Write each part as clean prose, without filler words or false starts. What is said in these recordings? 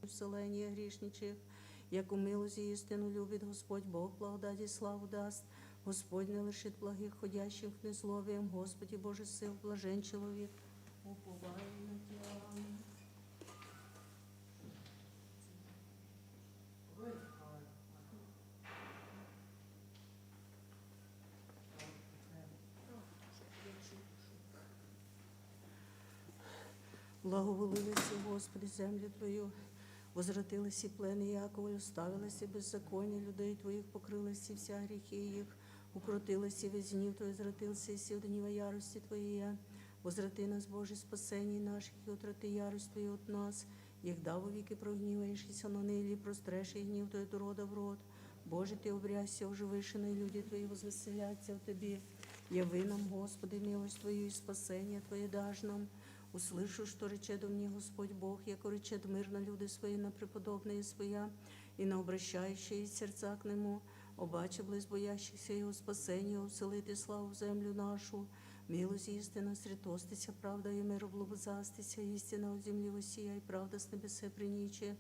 вселення грішничих, як у милості істину любить Господь Бог, благодаті славу дасть. Господь не лишить благих, ходящих незловієм, Господі Боже сил, блажен чоловік, уповає на Тя. Благоволилися, Господи, землю Твою, возвратилися плени Якова, оставилися беззаконня людей Твоїх, покрилися вся гріхи їх, укротилися весь гнів Твій, звратилися всі од гніва ярості Твоєї. Возврати нас, Боже, спасення наших, і отрати ярость Твою от нас, як дав у віки прогніваєшся на нилі, простреш і гнів Твій до рода в род. Боже, Ти обрясся, оживиши, і люди Твої возвеселяться в Тобі. Яви нам, Господи, милость Твою і спасення Твоє даж нам. Услышу, что рече до мне Господь Бог, яко речет мир на люди свои, на преподобные своя, и на обращающие сердца к Нему, обаче близ боящихся Його спасения, уселити славу в землю нашу. Милость істина, срітостися, правда і мир облобозастися, істина от землі восія, і правда з небесе приніче.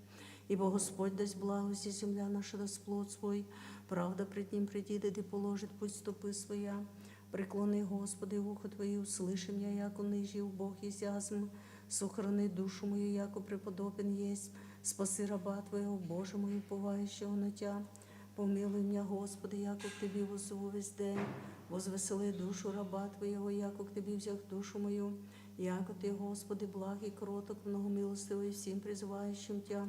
Ибо Господь дасть благость, і земля наша дасть плод свой, правда пред Ним придіде, де положить путь стопи своя. Преклони, Господи, вухо Твоє, услыши меня, яко нижі, Бог єзязм, сохрани душу мою, яко преподобен єсть, спаси раба Твоего, Боже мой, уповающего на Тя. Помилуй меня, Господи, яко к Тебе воззову весь день, возвесели душу раба Твоего, яко к Тебе взяв душу мою, яко Ти, Господи, благ и кроток, многомилостивый всем призывающим Тя.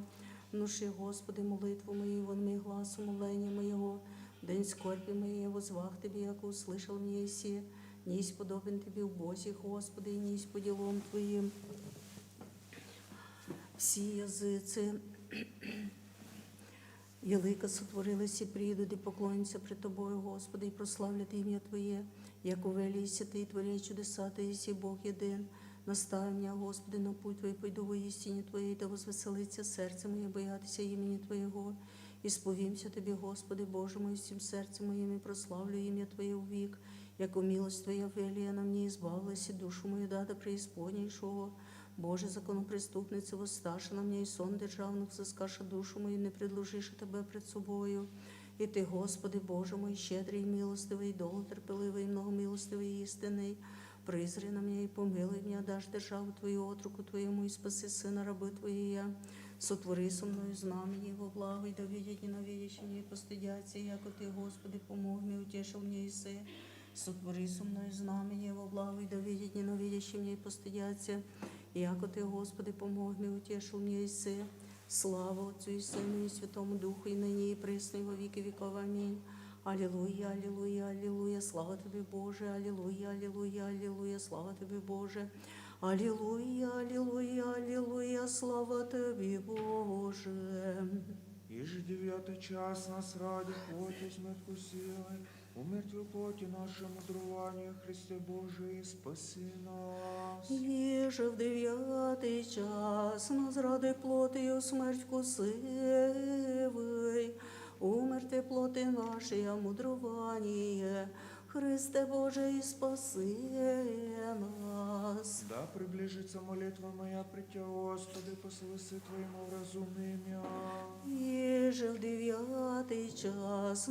Внуши, Господи, молитву мою, вон ми гласу моления моего, день скорби моей возвах Тебе, яко услышал мне иси, несть подобен Тебе в Бозі, Господи, и несть по делам Твоим. Всі язиці ялика сотворилися, прийдуть і поклоняться пред Тобою, Господи, і прославлять ім'я Твоє, як увелися Ти, і творяй чудеса, Ти єси Бог єдин. Настави меня, Господи, на путь Твой, пойду во істині Твоєї, да возвеселиться серце моє, боятися імені Твоєго. І сповімся Тобі, Господи, Боже мой, всім серцем моїм, і прославлю ім'я Твоє у вік, яко милость Твоя велія на мені, і збавилася душу мою, дата преисподнейшого. Боже, законопреступнице, воссташа на мне, и сон державных взыскаша душу мою, не предложиша Тебе пред собою. І Ти, Господи, Боже мой, щедрий, милостивий, довготерпеливий, многомилостивий, істинний, призри на мене і помилуй мене, даш державу Твою, отруку Твоєму, і спаси сина раби Твоєя. Сотвори со мною знамені Его благо, и да видят ненавидящие мне, и постыдятся, яко Ты, Господи, помог мне, утешил мне Иси. Сотвори со мною знамені Его благо, и да видят ненавидящие мне, и постыдятся, яко Ты, Господи, помог мне, утешил мне Иси. Слава Отцу и Сыну и Святому Духу, и ныне и присно, и во веки веков. Аминь. Аллилуйя, аллилуйя, аллилуйя, слава Тебе, Боже, аллилуйя, аллилуйя, аллилуйя, слава Тебе, Боже. Аллилуйя, аллилуйя, аллилуйя, слава Тебе, Боже. И же 9 час нас ради плоти смертку силой, умертвил плоти наше мудрування, Христе Боже, и спаси нас. Єже в 9 час нас ради плоти смерть вкусивий, умерти плоти наші, а мудрування, Христе Боже, и спаси нас. Да приближится молитва моя при Тя, Господи, по совести Твоему вразуми меня. Єже в 9 час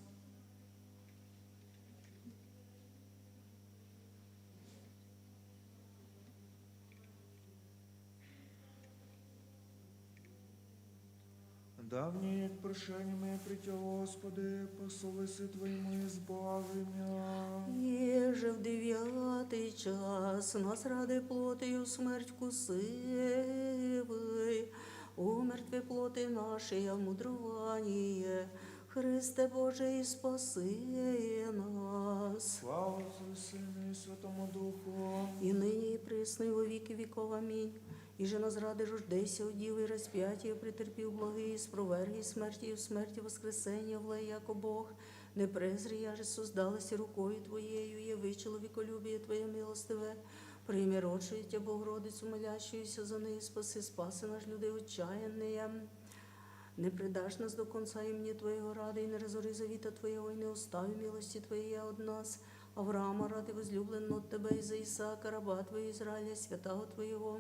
Давнее прошение мое при Тя, Господи, по совести Твоему избави меня. Єже в 9 час нас ради плотию смерть вкусивий, умертві плоти наші, а мудрування, Христе Боже, і спаси нас. Слава Отцу и Сыну и Святому Духу. І нині, і присно, і во віки віков. Амінь. І же нас ради рождейся, одів і розп'яття, претерпів благий, спроверги смерті, і в смерті воскресення, влей, яко Бог. Не презри, я же создалася рукою Твоєю, яви чоловіколюбіє Твоє милостиве. Прийми рочою Тя, Богородицю, молящуюся за неї, спаси наш люди отчаянные. Не предашь нас до конца імені Твоєго ради, і не разори завіта Твоєго, і не остави милості Твоєї од нас. Авраама ради возлюбленого от Тебе, і за Ісаака, раба Твоєї, Ізраїля, святого Твоєго.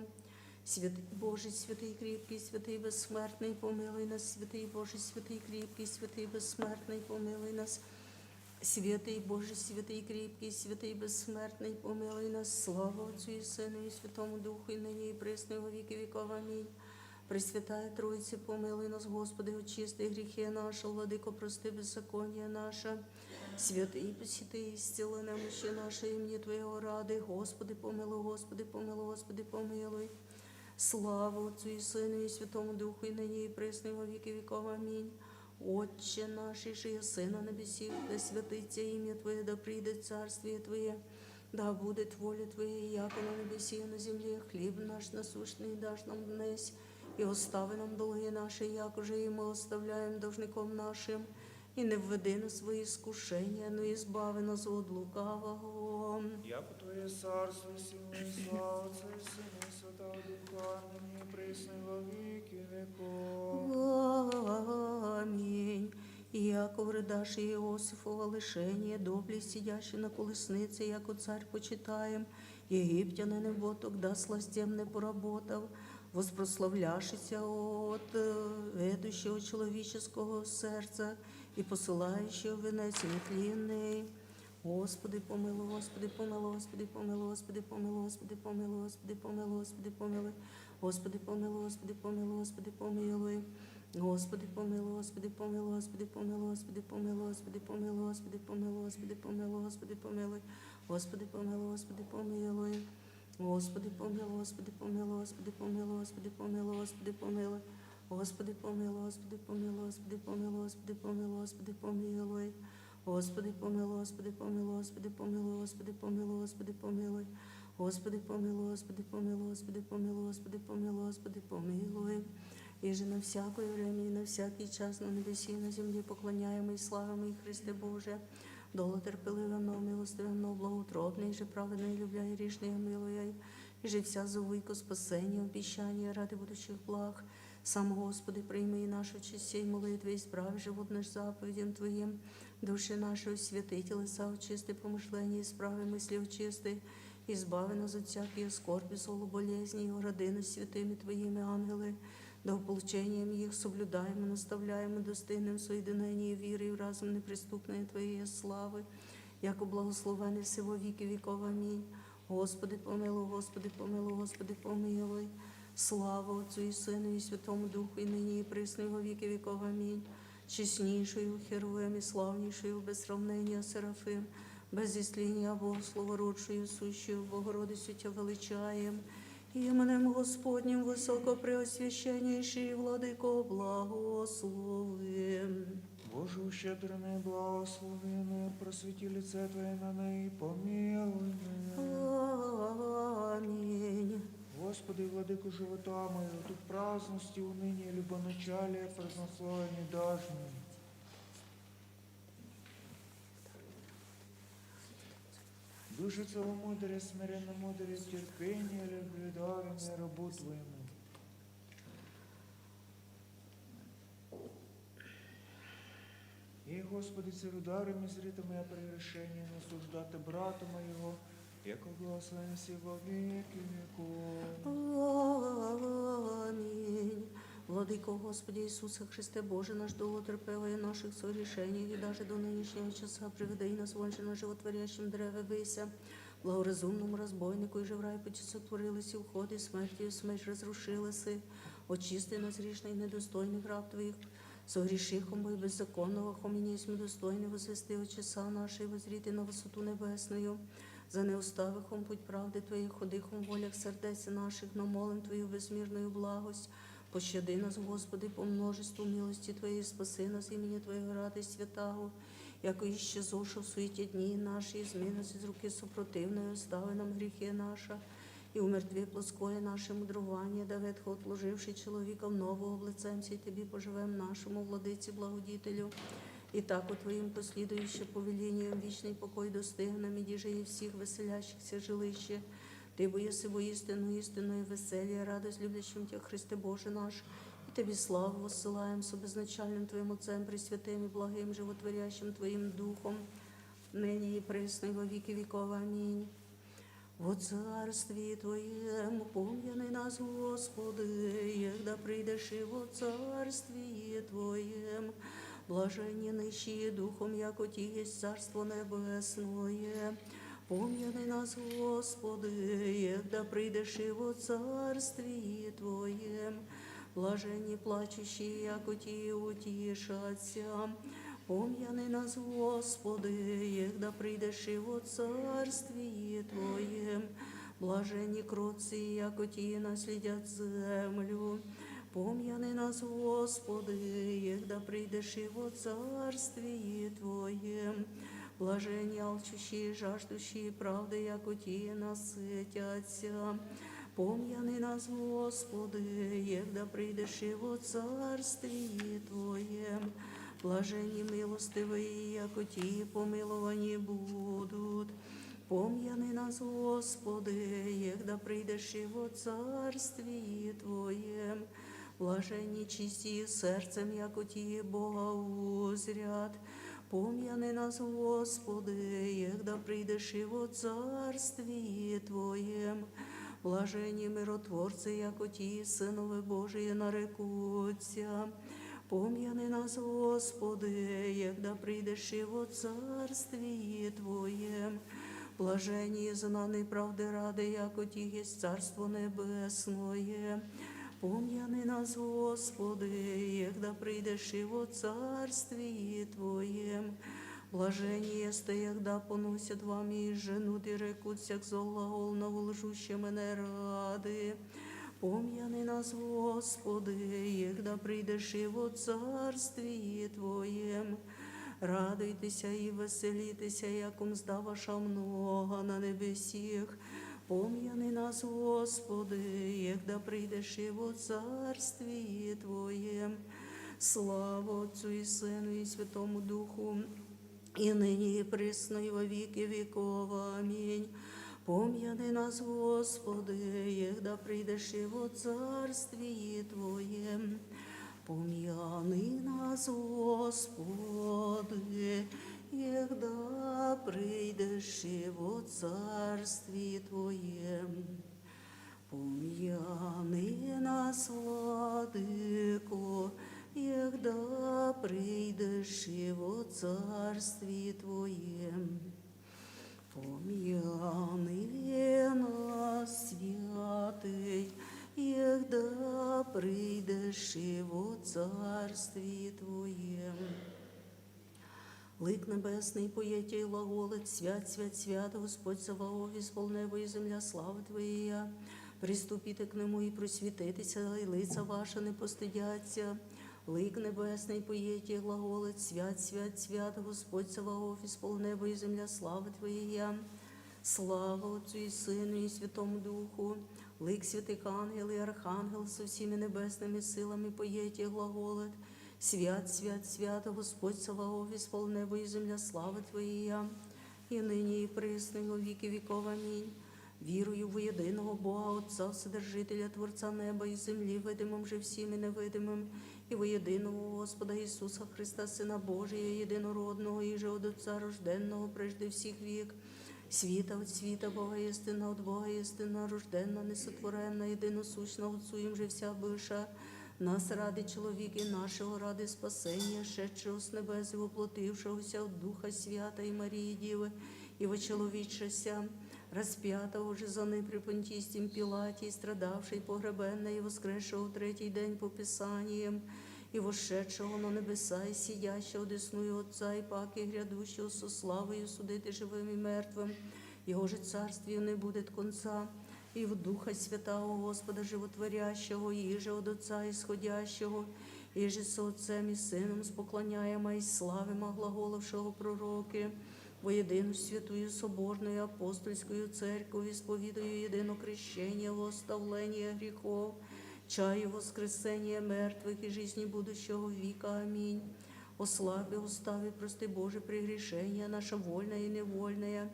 Святий Божий, святий кріпкий, святий безсмертний, помилуй нас, святий Божий, святий кріпкий, святий безсмертний, помилуй нас. Святий Божий, святий кріпкий, святий безсмертний, помилуй нас. Слава Отцю і Сину, і Святому Духу, і нині, і присно, і во віки віков. Амінь. Пресвятая Тройці, помилуй нас, Господи, очисти гріхи наші, владико, прости беззаконня наше. Святий, посіти, зціли немощі наші, ім'я Твоєго ради. Господи, помилуй, Господи, помилуй, Господи, помилуй. Слава Отцю і Сину, і Святому Духу, і нині, і присно, і во віки віков. Амінь. Отче наш, що єси на небесі, да святиться ім'я Твоє, да прийде царствіє Твоє, да буде воля Твоя, як на небесі, і на землі. Хліб наш насущний даш нам днес, і остави нам долги наші, як уже і ми оставляємо должником нашим. І не введи на свої скушення, но і збави нас від лукавого. Яко Твоє царство, сила і слава Отця і Сина, і Святого Духа, нині і присно, і во віки віков. Амінь. І яко вредаш Іосифова лишення, доблі сидящі на колесниці, яко царь почитаєм, єгиптянин боток, да сластям не поработав, воспрославляшися от ведущего человеческого серця і посилаючого венець нетлінний. Господи, помилуй, Господи, помилуй, Господи, помилуй, Господи, помилуй, Господи, помилуй, Господи, помилуй, Господи, помилуй, Господи, помилуй, Господи, помилуй, Господи, помилуй. Господи, помилуй, Господи, помилуй, Господи, помилуй, Господи, помилуй, Господи, помилуй, Господи, помилуй, Господи, помилуй, Господи, помилуй, Господи, помилуй, Господи, помилуй. Господи, помилуй, Господи, помилуй, Господи, помилуй, Господи, помилуй, Господи, помилуй. Господи, помилуй, Господи, помилуй, Господи, помилуй, Господи, помилуй, Господи, помилуй. Господи, помилуй, Господи, помилуй, Господи, помилуй, Господи, помилуй, Господи, помилуй. Господи, помилуй, Господи, помилуй, Господи, помилуй, Господи, помилуй, Господи, помилуй. І же на всякое время, і на всякий час на небесі, і на землі поклоняємо і славимо і Христе Боже. Долу терпеливо, милостивно, благоутробний, же праведний, любляй, грішний, милуй, і же вся зовико спасення, обіщання ради будущих благ. Сам, Господи, прийми і нашу честь і молитви, і справи живот наш заповідям Твоїм. Душі нашої святи, тілеса очисти, помишлення і справи мислі очисти, і збави нас від всякої скорбі, зло, болезні, і огради нас святими Твоїми ангели. Да ополченням їх соблюдаємо, наставляємо достойним соєдинення і віри, і разом неприступної Твоєї слави, яко благословений си во віки віков. Амінь. Господи, помилуй, Господи, помилуй, Господи, помилуй. Слава Отцю і Сину, і Святому Духу, і нині, і присно, і во віки віков. Амінь. Чеснішою Херовим, і славнішою без сравнення Серафим, без зісління Богословородшою, сущою Богородицю Тя величаєм. Іменем Господнім високопреосвященніший владико благословим. Боже, ущедрений, благословений, просвіті лице Твоє на неї, помилуй мене. Амінь. Господи, владико живота моєго, тут праздності, унині, любоначалія, празднословені дажні. Душе целомудрия, смиренно мудрее, терпение, люблю, даруй мне рабу Твоему. И, Господи, царю, даруй мне зрите моє прегрешення, не осуждати брата моєго, яко благословен си во веки веков. Амінь. Владико Господи Ісусе Христе Боже, наш долготерпевий наших согрішень, і даже до нинішнього часа приведи нас вонше на животворящим дереве вися, благоразумному розбойнику, і же в рай путі сотворилися, входи смерті, смерть розрушилися, очисти нас грішний, недостойних раб Твоїх, согрішихом бо й беззаконного, хоміні сме достойні возвести от часа нашої, возріти на висоту небесною, за неуставихом путь правди Твоїх, ходихом волях сердець наших, но молим Твою безмірною благость. Пощади нас, Господи, по множеству милості Твоєї, спаси нас імені Твоєго ради святого, яко іще зоша в суеті дні наші, і зми нас із руки супротивної, остави нам гріхи наша, і умертві плоское наше мудрування, да ветхо отложивши чоловіком нового облицемся, і Тобі поживем нашому владиці благодітелю. І так у Твоїм послідуючи повелінням вічний покой достигнем, і діже і всіх веселящихся жилище. Ти боєси воістину, істиною веселія, радость люблячим Тя, Христе Боже наш, і Тобі славу воссилаєм со безначальним Твоїм Отцем, пресвятим і благим, животворящим Твоїм Духом, нині і присно, і во віки віков. Амінь. во царстві Твоєм, пом'яни нас, Господи, єгда прийдеш і во царстві Твоєм. Блаженні нищі духом, як оті єсть царство небесное. Пом'яни нас, Господи, єгда прийдеш і во царстві Твоєм. Блаженні плачущі, як оті утішаться. Пом'яни нас, Господи, єгда прийдеш і во царстві Твоєм. Блаженні кротці, як оті наслідять землю. Пом'яни нас, Господи, єгда прийдеш і во царстві Твоєм. Блаженні алчущі, жаждущі правди, як оті наситяться. Пом'яни нас, Господи, єгда прийдеш і во царстві Твоєм. Блаженні милостиві, як оті помиловані будуть. Пом'яни нас, Господи, єгда прийдеш і во царстві Твоєм. Блаженні чисті серцем, як оті Бога узрять. Пом'яни нас, Господи, єгда прийдеш і во царстві Твоєм. Блаженні миротворці, як оті синови Божії нарекуться. Пом'яни нас, Господи, єгда прийдеш і во царстві Твоєм. Блаженні знани правди ради, як оті єсть царство небесное. Пом'яни нас, Господи, єгда прийдеш і во царстві Твоєм. Блаженні єсте, ягда поносять вам і женуть, і рекуться к злагол на лжуще мене ради. Пом'яни нас, Господи, єгда прийдеш і во царстві Твоєм. Радуйтеся і веселітеся, яком зда ваша много на небесіх. Пом'яни нас, Господи, єгда прийдеш і во царстві Твоєм. Слава Отцю і Сину, і Святому Духу, і нині, і присно, і во віки віков. Амінь. Пом'яни нас, Господи, єгда прийдеш і во царстві Твоєм. Пом'яни нас, Господи, єгда прийдеш і во царстві Твоєм. Пом'яни нас, Владико, єгда прийдеш і во царстві Твоєм. Пом'яни нас, святий, єгда прийдеш і во царстві Твоєм. Лик небесний, поєтя й глаголить, свят, свят, свят, Господь Саваоф, ісполни небо і земля, слава Твоя. Приступіте к нему і просвітитися, і лиця ваша не постидяться. Лик небесний, поєтя й глаголить, свят, свят, свят, Господь Саваоф, ісполни небо і земля, слава Твоя. Слава Отцю і Сину, і Святому Духу. Лик святих ангел і архангел со всіми небесними силами поєтя й глаголить. Свят, свят, свят, Господь Саваоф, ісполни небо і земля, слава Твоя. І нині, і присно, і во віки віков. Амінь. Вірую в єдиного Бога, Отця, Вседержителя, Творця неба і землі, видимим же всім і невидимим, і во єдиного Господа Ісуса Христа, Сина Божия, єдинородного, і же от Отця рожденного прежде всіх вік, світа от світа, Бога єстина от Бога єстина, рожденна, несотворенна, єдиносущна, Отцу їм же вся биша, нас ради чоловіки нашого, ради спасення, шедшого з небес і воплотившогося от Духа Свята і Марії Діви, і вочеловічася, расп'ятого же за ним при Понтістім Пілаті, страдавший, погребенний, і воскресшого в третій день по Писанням, і вошедшого на небеса, і сидящого одесную Отця, і паки грядущого со славою судити живим і мертвим. Його же царствію не буде конца. І в Духа Святого Господа Животворящого, і же от Отця ісходящого, і же со Отцем і Сином споклоняємо і славимо, глаголовшого пророки, во єдину святую соборною апостольською церкву, сповідаю єдино крещення, оставлення гріхов, чаю воскресення мертвих і жизни будущого віка. Амінь. Ослаби устави, прости Боже, прегрешения наша вольная и невольная.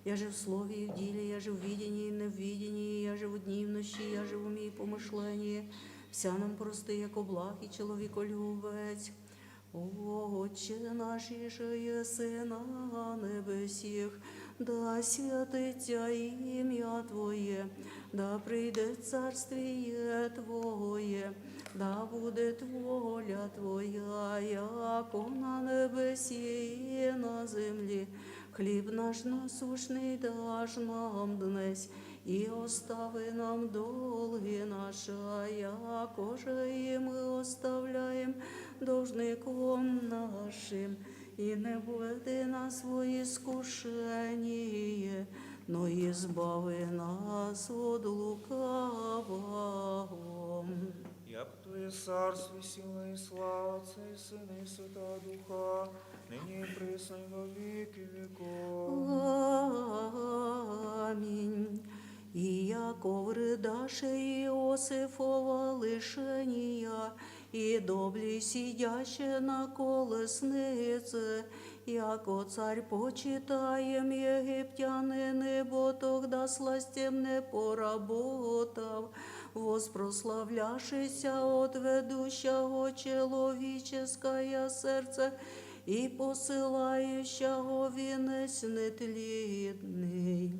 Я же в слове и в деле, я же в видении и в невидении, я же в дні і в ночі, я же в умі і помишленні. Вся нам прости, як облах і чоловіколюбець. Отче наш, іже єси на небесіх, да святиться ім'я Твоє, да прийде царствіє Твоє, да буде воля Твоя, яко на небесі і на землі. Хліб наш насущний даш нам днесь, і остави нам долги наша, якоже і ми оставляєм должником нашим. І не введи нас в іскушення, но і збави нас від лукавого. Як Твоє царство, сила і слава Отця і Сина і Святого Духа, нині і присно і во віки віков. Амінь. І яко вридаше Іосифова лишення, і доблі сидяще на колеснице, яко царь почитаєм єгиптянини, бо тогда сластем не поработав, воспрославляшися от ведущего человеческое серце, і посилаючого вінець нетлінний.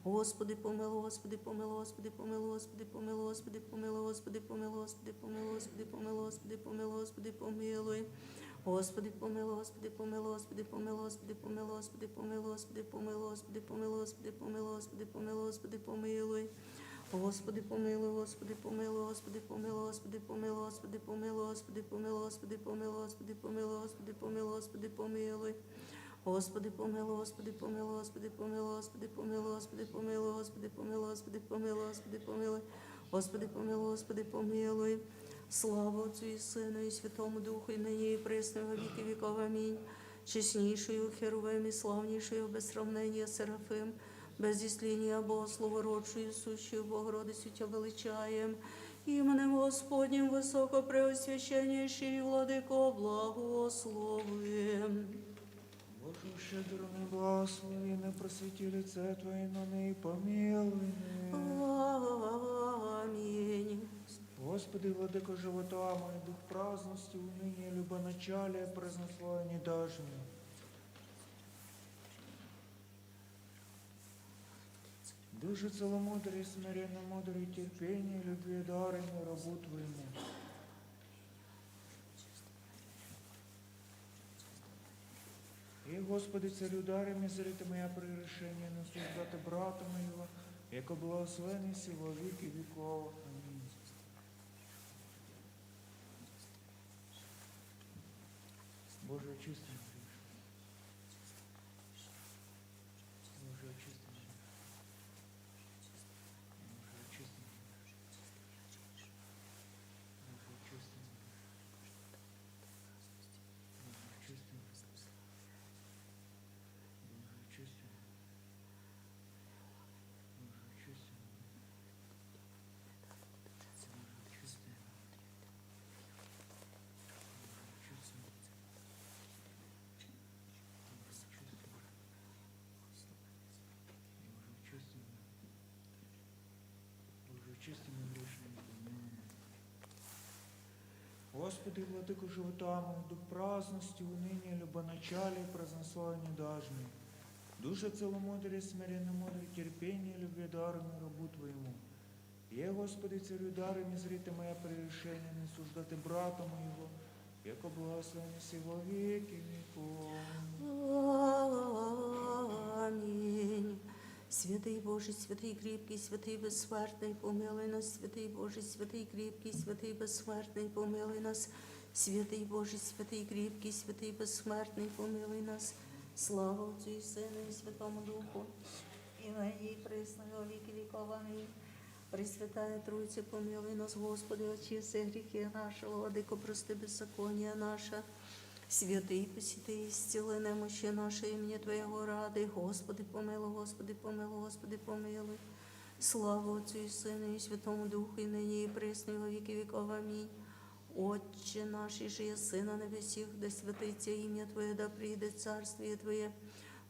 Господи, помилуй, Господи, помилуй, Господи, помилуй, Господи, помилуй, Господи, помилуй, Господи, помилуй, Господи, помилуй, Господи, помилуй, Господи, помилуй, Господи, помилуй. Господи, помилуй, Господи, помилуй, Господи, помилуй, Господи, помилуй, Господи, помилуй, Господи, помилуй, Господи, помилуй, Господи, помилуй, Господи, помилуй, Господи, помилуй. Господи, помилуй, Господи, помилуй, Господи, помилуй, Господи, помилуй, Господи, помилуй, Господи, помилуй, Господи, помилуй, Господи, помилуй, Господи, помилуй, Господи, помилуй. Господи, помилуй, Господи, помилуй, Господи, помилуй, Господи, помилуй, Господи, помилуй, Господи, помилуй, Господи, помилуй, Господи, помилуй. Господи, помилуй, Господи, помилуй. Слава Отцю і Сину, і Святому Духу, і нині, і присно, і во віки віков. Амінь. Чеснішою Херувим і славнішою без сравнення Серафим, без зісління Богословородшою, сущою Богородицю Тя величаєм. Іменем Господнім високо преосвященніший владико благословим. Боже, щедро благослови, не просвіті лице Твоє на неї, помилуй. Амінь. Господи, владико живота мой, дух праздности, уныния, любоначалия, празднословия дажни. Дуже целомудрый, смиренно мудрый, терпение, любви, дарами, рабу Твоему. И, Господи, царю дарами, зрите моя прегрешение, наслаждати брата моего, яко благословенный си во веки веков. Аминь. Боже, очисти меня. Боже, очисти меня. Боже, очисти меня. Боже, очисти меня. Боже, очисти меня. Боже, очисти меня. Боже, очисти меня. Господи, владыко живота мой, дух праздности, уныния, любоначалия, празднословия дажни. Душа целомудрия, смиренно мудрый, терпение, любви, дарами рабу Твоему. Є, Господи, царю дарами, зрите моє прегрешення, не суждати брата моєго, яко благословені си во віки віков. Амінь. Святий Божий, святий кріпкий, святий безсмертний, помилуй нас, святий Божий, святий кріпкий, святий безсмертний, помилуй нас, святий Божий, святий кріпкий, святий безсмертний, помилуй нас. Слава Отцю і Сину, і Святому Духу, і нині, і присно, і во віки віков. Амінь. Пресвятая Тройця, помилуй нас, Господи, очисти гріхи наші, владико, прости беззаконня наша. Святий, посіти, зціли немощі наші, ім'я Твоєго ради. Господи, помилуй, Господи, помилуй, Господи, помилуй. Слава Отцю і Сину, і Святому Духу, і нині, і присно, і во віки віков. Амінь. Отче наш, і же єси на небесіх, да святиться ім'я Твоє, да прийде царствіє Твоє,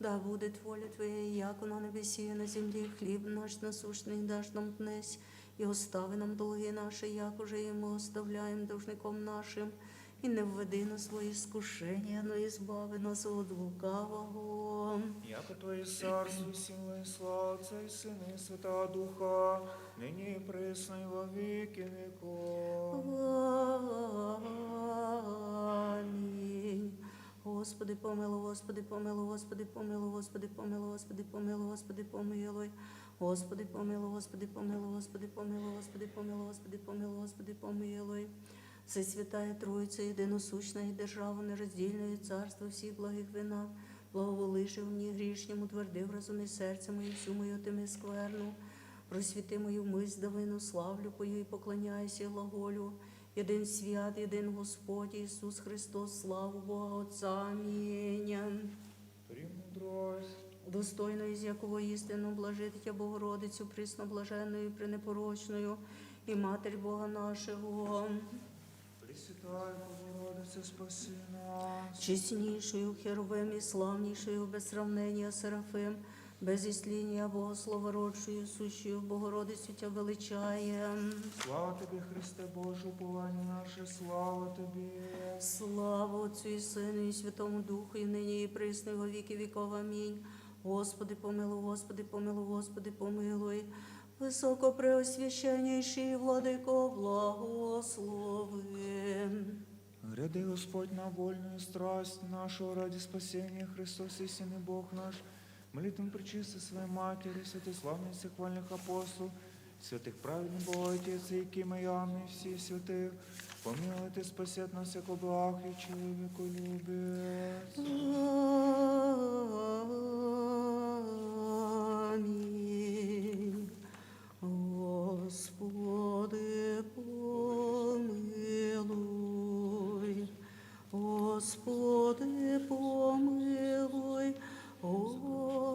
да буде воля Твоя, яко на небесі, і на землі. Хліб наш насущний даш нам днесь, і остави нам долги наші, як уже і ми оставляємо должником нашим. і не введи нас в свої скушення, но і збави нас від лукавого. Яко Твоє царство, і сила, і слава Отця і Сина, і Святого Духа, нині і присно, і во віки віков. Амінь. Господи, помилуй, Господи, помилуй, Господи, помилуй, Господи, помилуй, Господи, помилуй, Господи, помилуй. Господи, помилуй, Господи, помилуй, Господи, помилуй, Господи, помилуй, Господи, помилуй, Господи, помилуй. Всесвятая Троїця, єдиносущна і держава нероздільна, і царство всіх благих вина, благоволиши в мені грішнім, утвердив разум і серце моє, всю мою тими скверну. Просвіти мою мисль давину, славлю пою і поклоняюся глаголю. Єдин свят, єдин Господь Ісус Христос, славу Бога Отця. Амінь. Премудрость. Достойно із якого істину блажитя Богородицю, присноблаженною, пренепорочною, і Матері Бога нашого, Пресвятая Богородице, спаси нас. чеснішою Херовим і славнішою без сравнення Серафим, без ісління Богословородшою, сущою Богородицю Тя величаєм. Слава Тобі, Христе Боже, уповання наше, слава Тобі. Слава Отцю і Сину, і Святому Духу, і нині, і присно, і во віки віков. Амінь. Господи, помилуй, Господи, помилуй, Господи, помилуй. Високопреосвященніший Владико, благослови. Гряди, Господь, на вольную страсть нашу ради спасения Христос, истинный Бог наш, молитвам причисти своей Матери, святославных всех хвальных апостолов, святых праведных Бога Отец, и Кима Иоанна, и всех святых, помилуй и спасет нас, яко благ и человеколюбец. Амінь. Господи, помилуй. Господи, помилуй.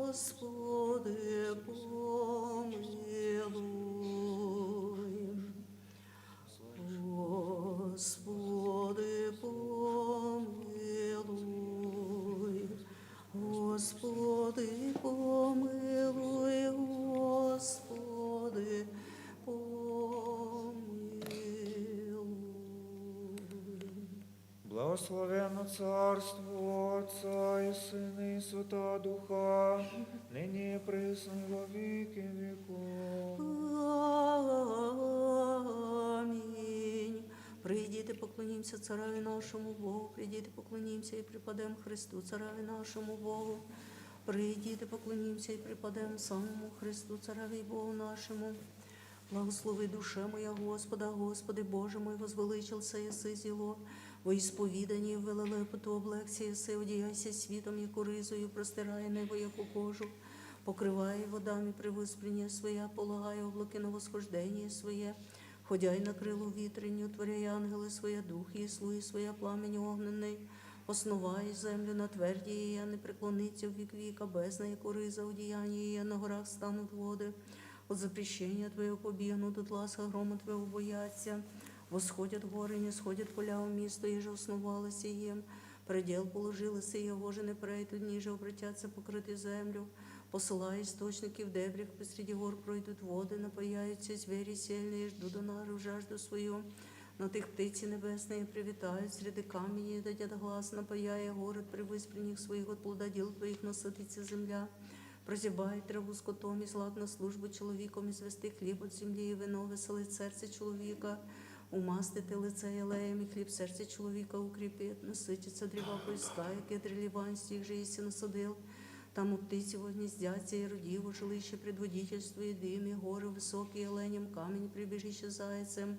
Господи, помилуй. Господи, помилуй. Господи, помилуй, Господи, помилуй. Благословенно Царство Отца и Сына и Святого Духа, ныне и присно и во веки веков. Амінь. Прийдіте, поклонімося цареві нашому Богу, прийдіте, поклонімося і припадемо Христу, цареві нашому Богу. Прийдіте, поклонімося і припадемо самому Христу, цареві Богу нашому. Благослови душе моя Господа, Господи Боже мой, возвеличился єси зіло, во ісповіданні в велелепоту облекся єси, одіяйся світом, яку ризою, простирає небо, яку кожу, покриває водами привиспрення своє, полагає облаки на восхождення своє, ходяй на крилу вітренню, творяй ангели своє, дух і слуги своє, пламень огненний, основай землю на тверді її, не преклониться в вік віка, бездна, яку риза одіяння її, на горах стануть води. От запрещения Твоего побегнут, от ласка грома Твоего боятся. Восходят горы, не сходят поля у місто, еже основалося їм. Предел положилося, його же не пройдуть, ніже обратяться покрити землю. Посилає істочники в дебрях, посреди гор пройдуть води, напаяються звері сильні, жду до нару жажду свою. На тих птиці небесної привітають, среди камені дадять глас, напаяє город при виспреннях своїх, от плода діл Твоїх насититься земля. Прозябай траву скотом і злак на службу чоловіком, і звести хліб от землі, і вино веселить серце чоловіка, умастити лице єлеєм, і хліб серце чоловіка укріпить, насититься дріва поиска, яке дрелівань стіг же єсі насадил. Там у птиці гніздяться, і родів, у жилище предводительство, і дим, і гори високі, оленям, камінь прибіжище зайцем.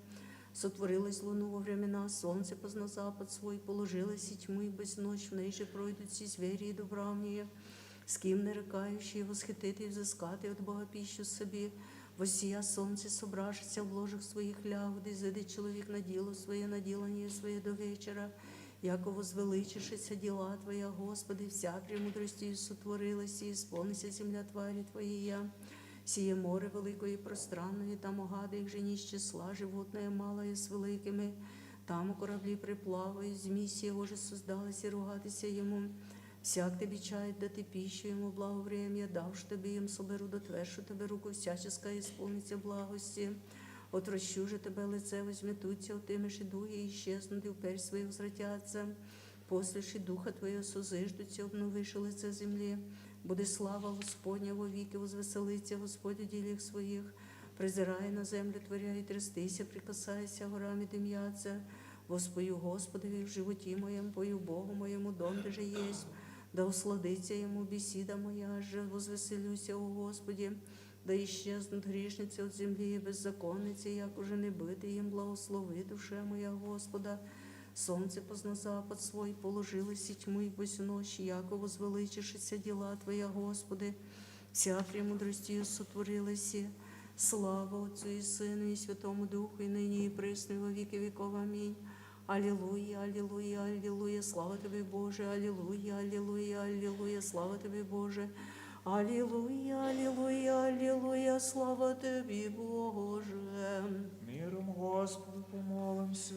Сотворилась луну во времена, сонце позна запад свой, положилась і тьму, і без ночь в неї же пройдуть всі звері і добравні. З ким не рекаючи, восхитити і взискати от Бога піщу собі, восія сонце собрашиться в ложах своїх лягод, і зайде чоловік на діло своє, на ділання своє до вечора, яко возвеличишися діла Твоя, Господи, вся премудростю сотворилася, і сповнися земля тварі Твоєя. Сіє море великої пространної, там огади їх жені з числа, животне малає з великими, там у кораблі приплавають, змісь його же создалися ругатися йому. Всяк тебе чает, да ты пищу ему благовремя, давши тебе им соберу, да твершу тебе руку всяческа, исполнится благости. Отрощу же тебе лице возьметуться, отимеш і дуги, і щезнути, вперь свої возвратяться. Посліши духа Твоєго созиждуться, обновиши лице землі. Буде слава Господня во віки, возвеселиться Господь у ділях своїх. Призирає на землю, творя і трястися, прикасайся, горами дим'яться. Воспою Господові в животі моєму, пою Богу моєму, донде же єсть. Да усладиться йому бесіда моя, же возвеселюся у Господі. Да іщезнуть грішниці от землі і беззаконниці, як уже не бити їм, благослови душе моя Господа. Сонце позна запад свой, положилися тьму і ночі, яко возвеличишися діла Твоя, Господи. Вся премудростю сотворилася. Слава Отцю і Сину, і Святому Духу, і нині, і присно, і во віки віков. Амінь. Алілуя, алілуя, алілуя, слава Тобі, Боже, алілуя, алілуя, алілуя, слава Тобі, Боже. Алілуя, алілуя, алілуя, слава Тобі, Боже. Миром Господу помолимся.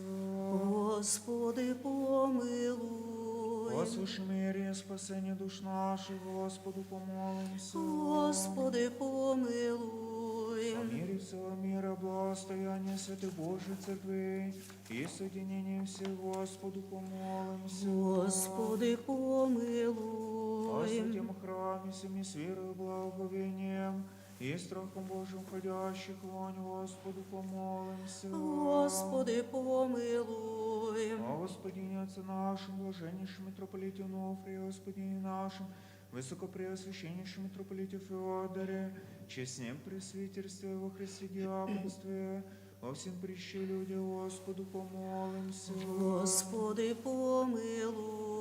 Господи, помилуй. Послушай мирі, спасення душ наших, Господу помолимся. Господи, помилуй. О мире всего мира, благостояние Святой Божьей Церкви и соединение всех, Господу помолимся. Господи, О помилуй. святем храме, всеми с верою и благоговением и страхом Божьим ходящих вонь, Господу помолимся. Господи, помилуй. О Господине Отце нашим, блаженнейшем митрополите Онуфрии, Господине нашим, высокопреосвященнейшем митрополите Феодоре, честнем пресвитерстве во Христе диаконстве, во всем прище люди, Господу помолимся. Господи, помилуй.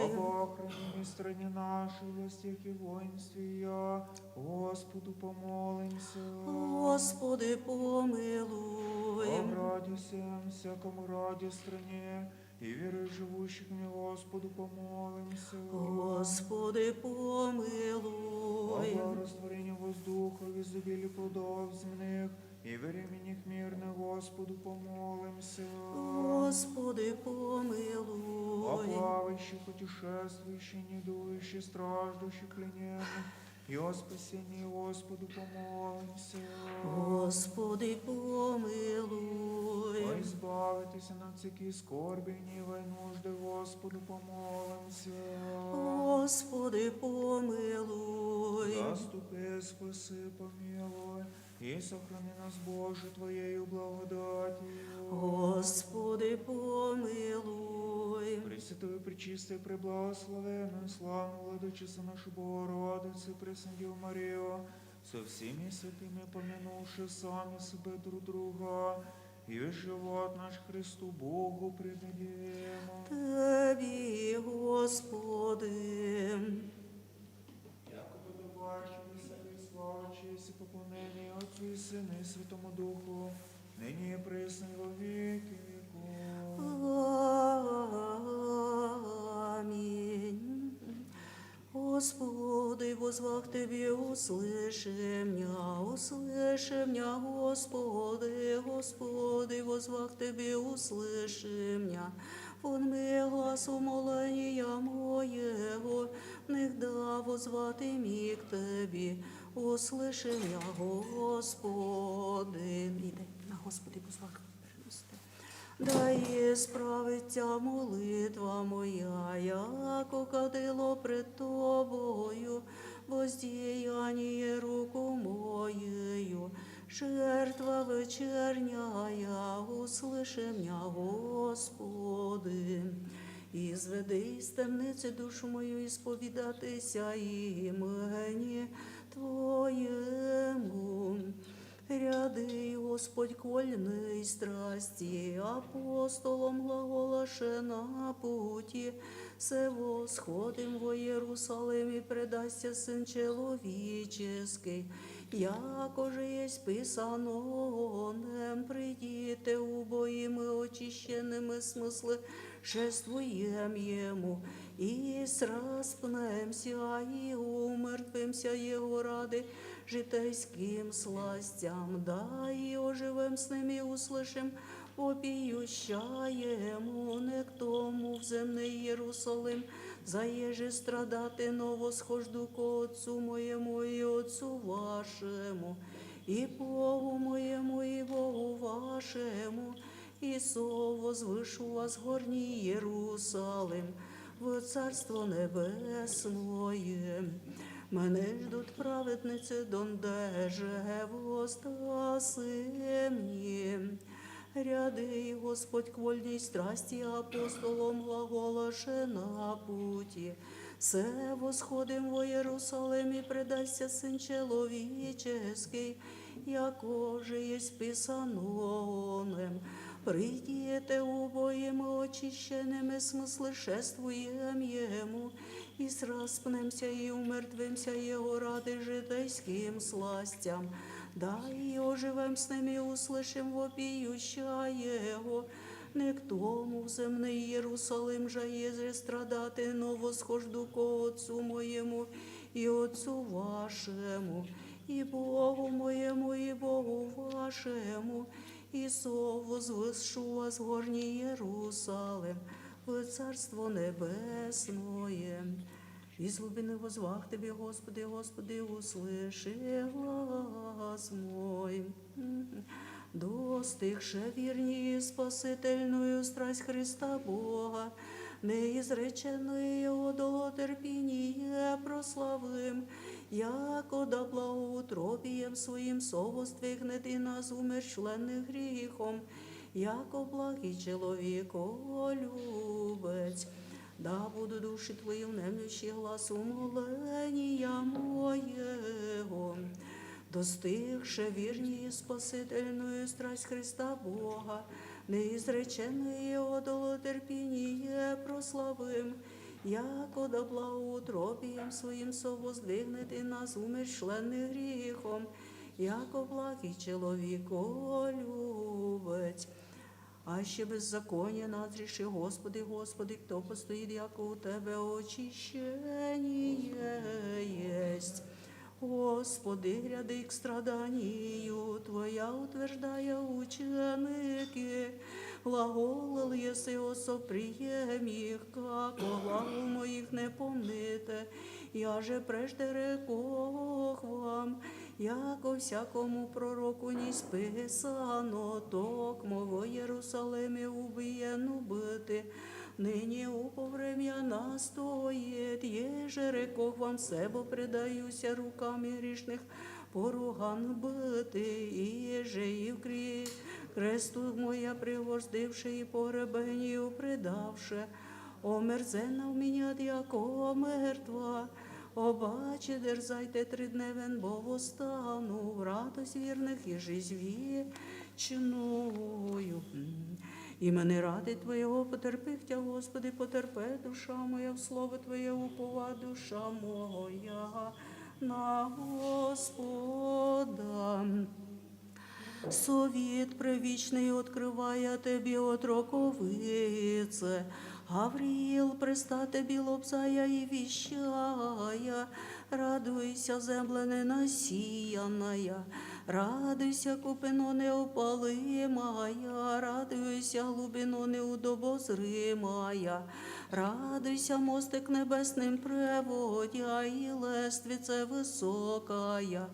Об охране стране нашей, властях и воинстве я, Господу помолимся. Господи, помилуй. О граде всем, всякому раде стране, и веры живущих мне, Господу помолимся. Господи, О помилуй. благорастворении воздуха, в изобилии плодов земных, и временных мирных, Господу помолимся. Господи, О помилуй. плавающих, путешествующих, недующих, страждущих, плененных, и о спасении Господу помолимся. Господи, помилуй. О избавитесь от всяких скорби, гнева и нужды, Господу помолимся. Господи, помилуй. Заступи, спаси, помилуй, и сохрани нас, Боже, Твоею благодатью. Господи, помилуй. Пресвятую, пречистую, преблагословенную, славную Владычицу нашу Богородицу, Преснодеву Марию, со всеми святыми помянувши сами себе друг друга, и весь живот наш Христу Богу предадим. Тебі, Господи. Якобы добачилися і слава, честь і поклонення Отцю і Сину і Святому Духу, нині і присно і во віки віков. Амінь. Господи, возвах Тебе, услыши меня, Господи, Господи, возвах Тебе, услыши меня. Он ми глас умолення моєго, нехда возвати міг Тебі, услыши меня, Господи. Іди на Господи, возвах принести. Да і справиться молитва моя, яко кадило пред Тобою, воздіяння руку моєю, жертва вечерняя, услыши меня, Господи. І зведи із темниці душу мою, і сповідатися імені Твоєму. Ряди, Господь, кольний страсті, апостолом глаголаше на путі, се восходим во Єрусалим, і предасться Син Человеческий, якоже єсть писано, нем придіте убоїми очищеними смисли, шествуєм Ему, і сраспнемся, і умертвимся Його ради, житейським сластям, да і оживем з ними, услышим, попіющаємо, не к тому в земний Єрусалим, заєже страдати, но восхожду ко Отцу моєму і Отцу вашому, и Богу моему, и Богу вашему, и со возвышу вас горний Иерусалим, в Царство Небесное. Мене ждут праведницы, дондеже воздасим им. Ряди, Господь, к вольній страсті апостолом глаголаше на путі. Се восходим во Єрусалим і предасться Сын Человеческий, яко же есть писаноnem. Придите убоїми очищеними, смыслы шествуем Ему, и сраспнемся и умертвимся Его ради житейским сластям. Да и оживем с ними, услышим вопиюща Его. Не к тому в земний Єрусалим же єже страдати, но восхожду ко Отцу моєму і Отцу вашему, і Богу моєму, і Богу вашему, і со возвышу вас в горній Єрусалим, в Царство Небесное. Из глубины возвах Тебе, Господи, Господи, услыши глас мой. Достигше вірні спасительную страсть Христа Бога, неизреченное Его долотерпіння прославим, яко да благоутробієм своїм совоствигнети нас умерщвлених гріхом, яко благий чоловіколюбець. Да буду душі Твої внемлющі глас умолення моєго. Достигше вірні спасительную страсть Христа Бога, неизреченное Его долотерпіння прославим, яко да благоутробієм своїм совоздвигнети нас умерщвлених гріхом, яко благий чоловіколюбець. А ще беззаконня назріши, Господи, Господи, хто постоїть, яко у Тебе очищення єсть. Господи, гряди к страданию Твоя утверждая ученики, глаголал єси осоприєм їх, како главу моїх не помните, я же прежде рекох вам, яко всякому пророку не списано, токмо во Єрусалимі убиєну бити, нині уповрем'я настоїть, єже рекох вам себо предаюся руками грішних поруган бити, і єже і в кресту моя пригвоздивши і погребенію предавши, омерзена в меня яко мертва. Обаче дерзайте тридневен, бо востану в радость вірних і жизнь вічною. І мене ради Твоєго потерпи, Тя, Господи, потерпе душа моя, в слово Твоє упова душа моя на Господа. Совіт привічний откриває Тебі отроковице, Гавріїл приста Тебі лобзая і віщая, радуйся, земле ненасіяная, радуйся, купино неопалимая, радуйся, глубино неудобозримая, радуйся, мостик небесним преводя, і лествице високая,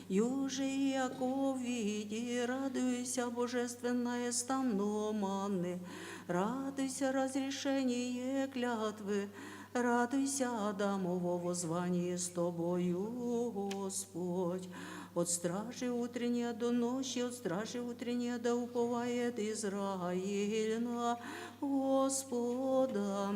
юже яко види, радуйся, божественное станно манны, радуйся, разрешение клятвы, радуйся, Адамово воззвание с Тобою, Господь. От стражи утренней до ночи, от стражи утренней да уповает Израиль на Господа.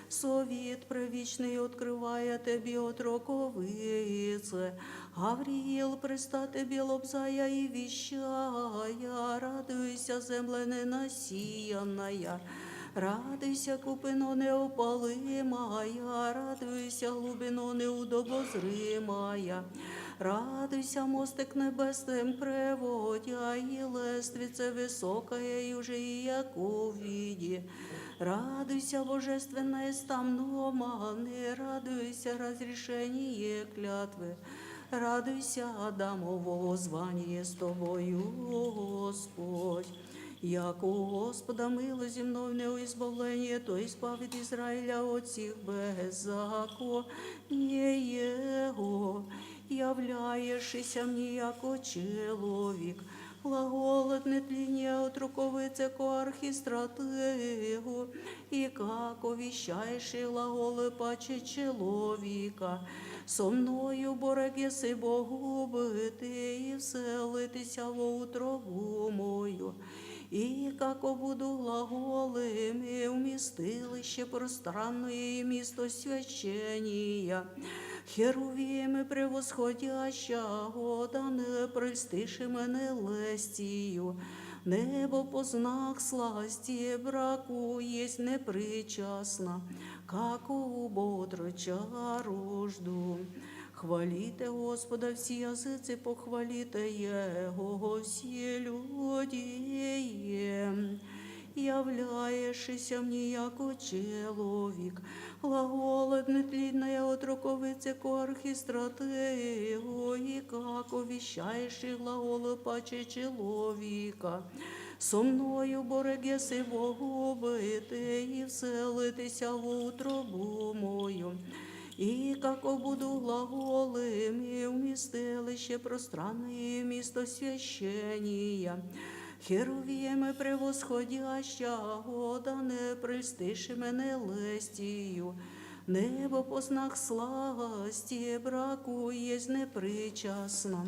Совет привічний откриває Тебі отроковице, Гавріїл приста Тебі лобзая і віщая, радуйся, земле ненасіяная, радуйся, купино неопалимая, радуйся, глубино неудобозримая, радуйся, мостик небесним преводя, і лествице високая, юже і яко виді. Радуйся, божественное стамно маны, радуйся, разрешение клятвы, радуйся, Адамово звание с Тобою, Господь. Яко у Господа мило земное избавление, то избавит Израиля от всех беззакония Его. являєшся мені яко чоловік. Глаголет нетління от руковице ко архістратигу, і како віщаєш і глаголи паче чоловіка. Со мною борек єси Богу бити і вселитися во утробу мою. І како буду глаголами вмістилище пространное місто священня, херувіми превосходящого, да не прельстиши мене лестію. Небо по знак сласті браку єсть непричасна, како у бодроча рожду. Хваліте Господа всі язиці, похваліте Його всі люди. Являєшся мені яко чоловік, глаголет нетлінне от руковице ко архістратигу, і како віщаєш і глаголи паче чоловіка. Со мною борек єси Богу бити і вселитися в утробу мою. І како буду глаголами вмістилище пространне місто священня, херувіми превосходящого, да не прельстиши мене лестію. Небо по знак сласті браку єсть непричасна,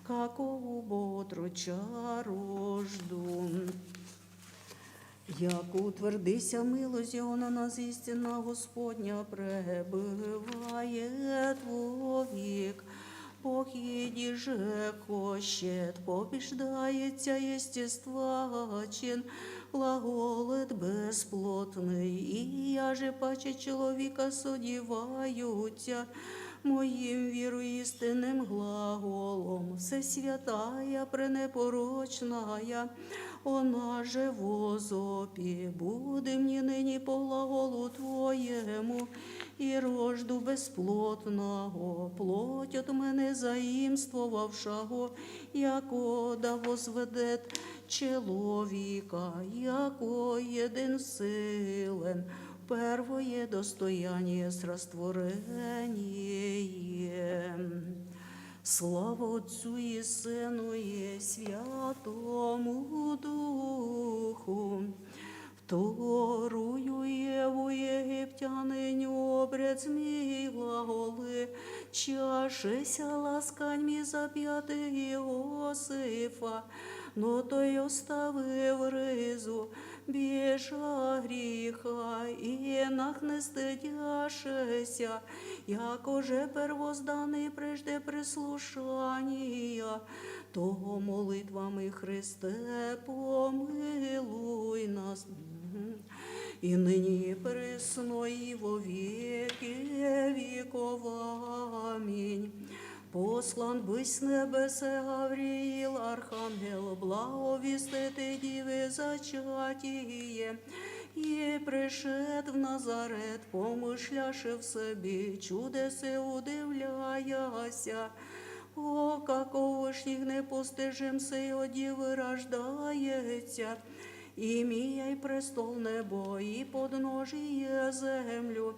како у бодроча рожду. Як утвердися милость його на нас істина Господня пребиває твовік. Похіді же кощет, побіждається єстествачин, глаголет безплотний, і я же паче чоловіка содіваються моїм віру істинним глаголом. Все святая, пренепорочная, вона же возопі, буде мені нині по глаголу Твоєму, і рожду безплотного, плоть от мене заїмствовавшого, яко да возведет чоловіка, яко єдин силен, первое достояние срастворение. Слава Отцу і Сину і Святому Духу. Вторую Єву єгиптяниню обряд змій глаголи, чашися ласкань мі зап'яти Іосифа, но той оставив ризу, біжа гріха, і нахне стидяшися, якоже первозданий прежде прислушання, того молитвами Христе помилуй нас. І нині присно, і во віки віков. Амінь. Послан бись небесе Гавріїл, архангел, благовістити діви зачатіє, і пришед в Назарет, помишляши в собі, чудеси удивляяся. О, каковошніх непостижим сей от діви рождається, і міяй престол небо, і подножіє землю.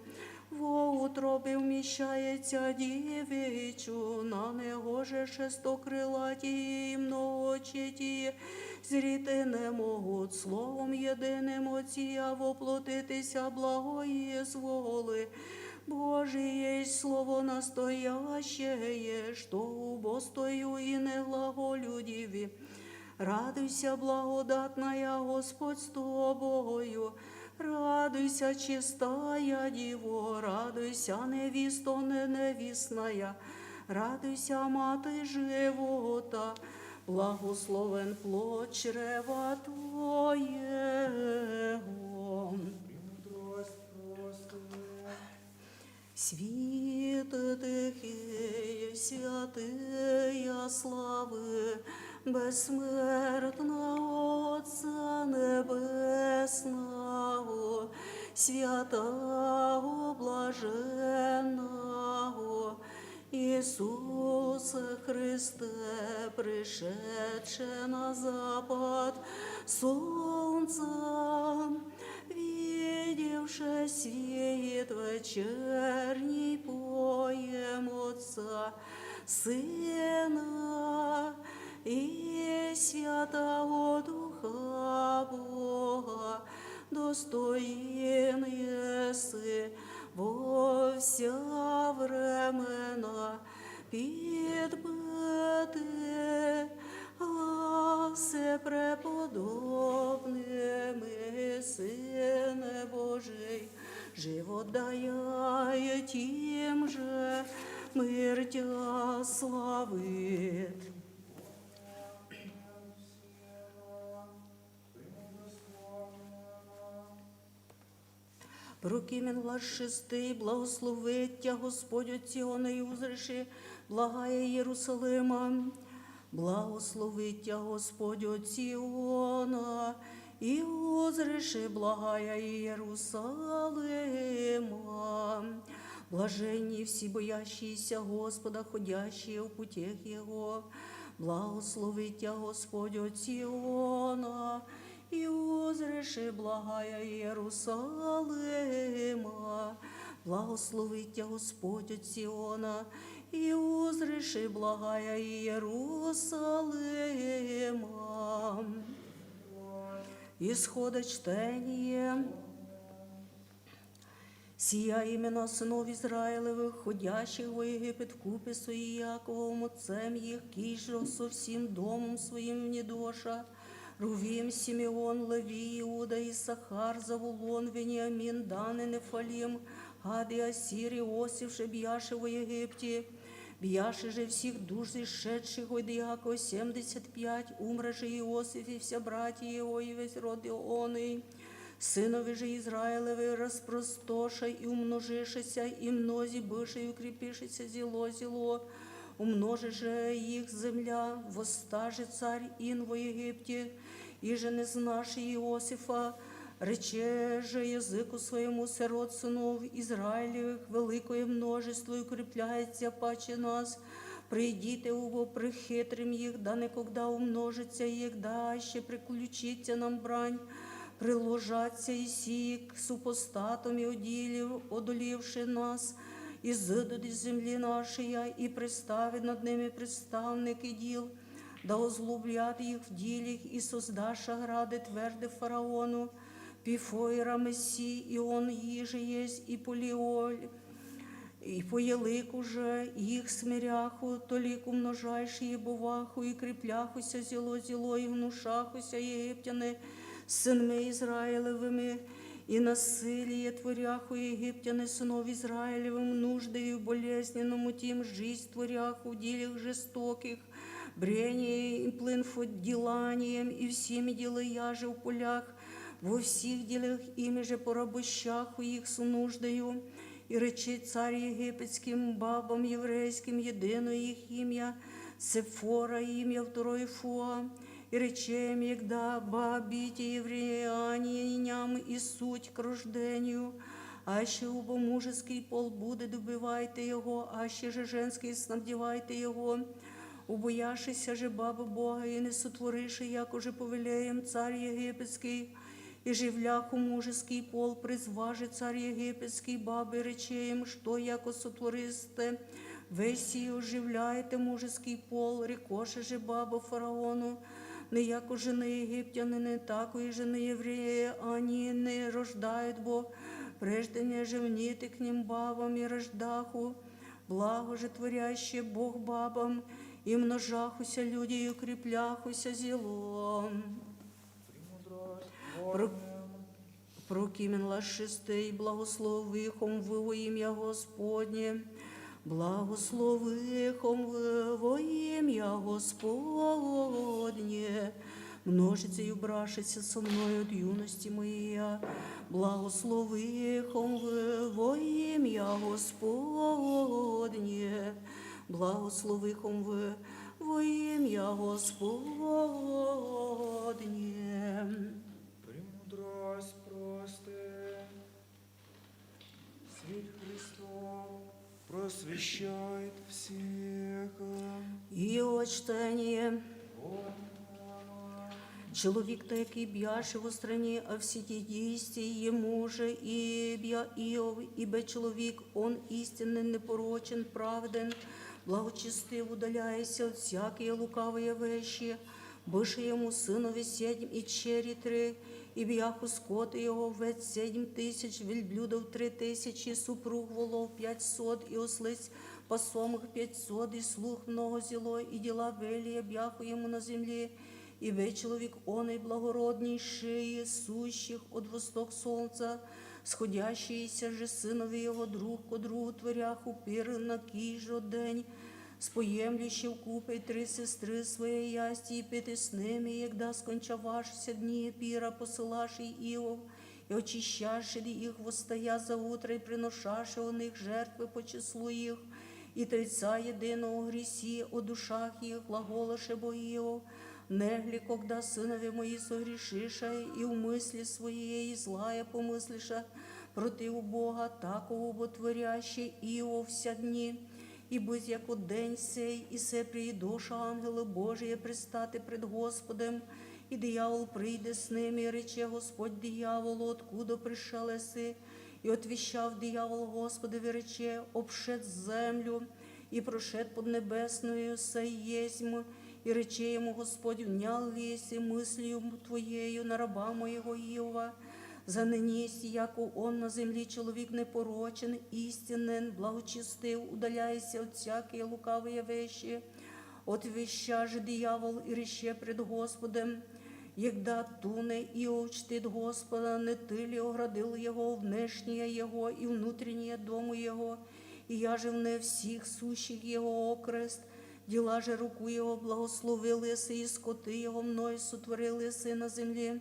Во утробі вміщається дівічу, на негоже шестокрилаті і многочиті, зріти не можуть словом єдиним отці, а воплотитися благої зволи. Боже єсть слово настоящее, що убостою і не глаголю діві. Радуйся, благодатная Господь з тобою, радуйся, чистая Діво, радуйся, невісто невісная, радуйся, мати живота, благословен плод чрева Твоєго. Світи тихий, святия слави, безсмертного Отця Небесного, святого блаженного, Ісусе Христе, пришедше на запад сонця, видевши світ вечерній поєм Отца, Сина і Святого Духа Бога, достоїн єси во вся времена підбити гласе преподобними, Сине Божий, живот дає тим же, мир тя славит. Прокимен глас шестий, благословить тя Господь от Сіона і узреши, благає Єрусалима. Благословить тя Господь от Сіона і узреши, благає Єрусалима. Блаженні всі боящіся Господа, ходящие в путях Його. Благословить тя Господь от Сіона і узреши, благая Єрусалима. Благословить тя Господь от Сіона і узреши, благая Єрусалима. Исхода чтение. Сия імена синов Ізраїлевих, ходящих во Єгипет вкупі со Яковом, отцем їх, кіжро со всім домом своїм внедоша, Рувім, Симеон, Левій, Іуда, Ісахар, Заволон, Веніамін, Дан і Нефалім, Гад і Асір, Іосиф, же б'яше во Єгипті, б'яше же всіх душ зішедших от Якова 75, умре же Іосиф і вся браті його, і весь род Іоний. Сынове же Израилевы распростошай и умножишися, и мнози быше и укрепишися зело, умножи же их земля, восстаже царь ин во Египте, и же не знаши Иосифа, рече же языку своему сирот сынов Израилевых, великое множество и укрепляется паче нас, прийдите убо прихитрим их, да никогда умножится их, да ще приключиться нам брань, приложаться і сік супостатом і одолівши нас, і зидуть з землі нашої, і приставить над ними представники діл, да озлоблять їх в ділях, і создаша гради тверде фараону, піфоїра Мессі, і он їже єсть, і поліоль, і поєлик уже їх смиряху, толік умножайши єбоваху, і кріпляхуся зіло, і гнушахуся єгиптяни, синми Ізраїлевими, і насиліє творяху єгиптяни, синов Ізраїлевим, нуждею болезненному тім, жизнь творяху в ділях жестоких, брение и плынфот деланием, и всеми делая же в полях, во всіх ділях ими же порабощах у їх сунуждаю, і речи цар єгипетським бабам єврейським, єдино їх ім'я, Сефора ім'я второй Фуа, и речем, егда бабите евреяниням и суть к рождению, аще убо мужеский пол буде, добивайте його, аще же женский снабдівайте його, убояшися же баби Бога, и не сотвориши, яко же повелеєм цар єгипетський, и живляху мужеский пол призваже цар єгипетський баби, речеєм, що яко сотвористе, весі оживляєте мужеский пол, рекоше же баба фараону, не яко жени єгиптянини, тако і жени євреї, ані не рождають, бо прежде не живніти к ним бабам і рождаху, благо же творяще Бог бабам, і множахуся люди, і укріпляхуся зілом. Прокименла шестий, благословихом во ім'я Господнє, благословихом во ім'я Господнє, множиться і брашиться со мною от юності моя, благословихом во ім'я Господнє, благословихом во ім'я Господнє. Премудрость прости, свет Христов просвещает всех. І очтення. Чоловік та, який б'яше в страні, а всі ті дійсті йому же і б'я Іов, ібе чоловік, он істинний, непорочен, правден, благочестив удаляйся от всякие лукавые вещи, быше ему сынове 7 и чери 3, и бяху скоты его овец 7000, вельблюдов 3000, супруг волов 500, и ослиц посомых 500, и слух много зелой, и дела велие бяху ему на земле, и ве человек он и благороднейший, сущих от восток солнца, сходящиеся же сынові його друг ко другу творях упир на кіжо день, споємлющи вкупи й 3 сестри своєї ясті, і пити з ними, єгда скончавашися дні піра, посилаши Іов, і очищаши їх востоя за утро, і приношаши у них жертви по числу їх, і Тройця єдиного грісі о душах їх, глаголаше бо Іов, негли, когда сынове мои согрешиша, и в мысли своей злая помыслиша против Бога, такого ботворяще Ио вся дни, и быть яко день сей, и се приидоша ангели Божие предстати пред Господем, и дьявол прийде с ними, и рече Господь дьяволу, откуда пришел еси, и отвещав дьявол Господові рече, обшед землю, и прошед под небесною сей єсмь, и рече ему Господь, внял ли еси мыслью твоею на раба моего Иова, за ныне есть, яко он на земле человек непорочен, истинен, благочестив, удаляйся от всякие лукавые вещи, отвеща же дьявол и реще пред Господом, егда туне Иов чтит Господа, не ты ли оградил его, внешнее его и внутреннее дому его, и я же вне всех сущих его окрест, дела же руку его благословил еси, и скоты его мною сотворил еси на земле,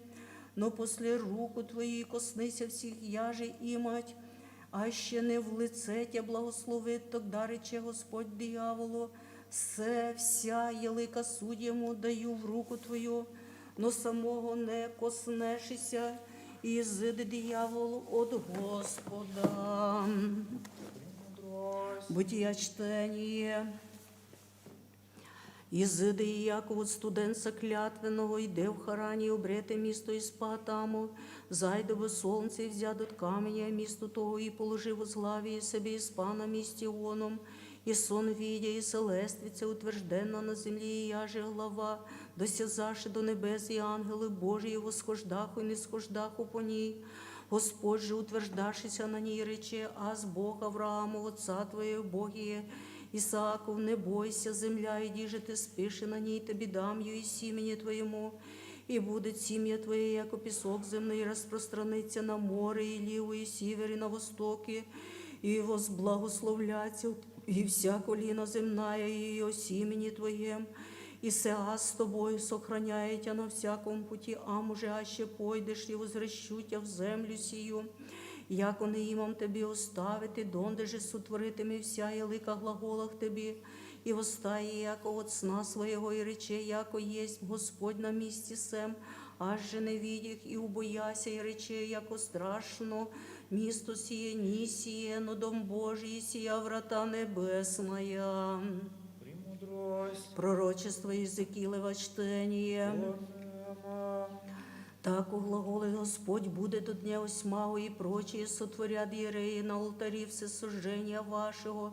но после руку твоей коснися всіх яже имать, а ще не в лице тя благословит, тогда рече Господь дьяволу, се вся елика судьему даю в руку твою, но самого не коснешися, і зиде дьявол от Господа. Бытия чтение. Ізиди Яков от студенца клятвеного, йде в Харані, обрете місто і спа таму, зайде во сонце, і взяд от каменя місто того, і положив возглаві собі і спа на місті оном, і сон видя, і селествиця утверждена на землі, і яже глава, досязаше до небес, і ангели Божії восхождаху і не схождаху по ній. Господь же, утверждашися на ній, рече, аз Бог Аврааму, отца твоєго Бог є, Исааков, не бойся, земля, иди же ты спишь, и на ней тобі дам ее и семени твоему, и будет семя твое, яко песок земный, распространится на море, и ливу, и север, и на востоке, и возблагословляться, и вся колина земная, и ее семени твоем, и сеа с тобою сохраняет тебя на всяком пути, а муже аще пойдешь, и возвращу тебя в землю сию, яко не имам тобі оставити, донде же сотворитиме вся ялика глаголах тобі, і восстає, яко от сна своєго, і рече, яко єсть Господь на місці сем, аж же не видіх, і убояся, і рече, яко страшно, місто сіє, ні сіє, но дом Божий, сія врата небесная. Премудрость. Пророчество Єзекілева чтення. Так глаголит Господь будет до дня 8 и прочие сотворят ереи на алтари всесожжения вашего,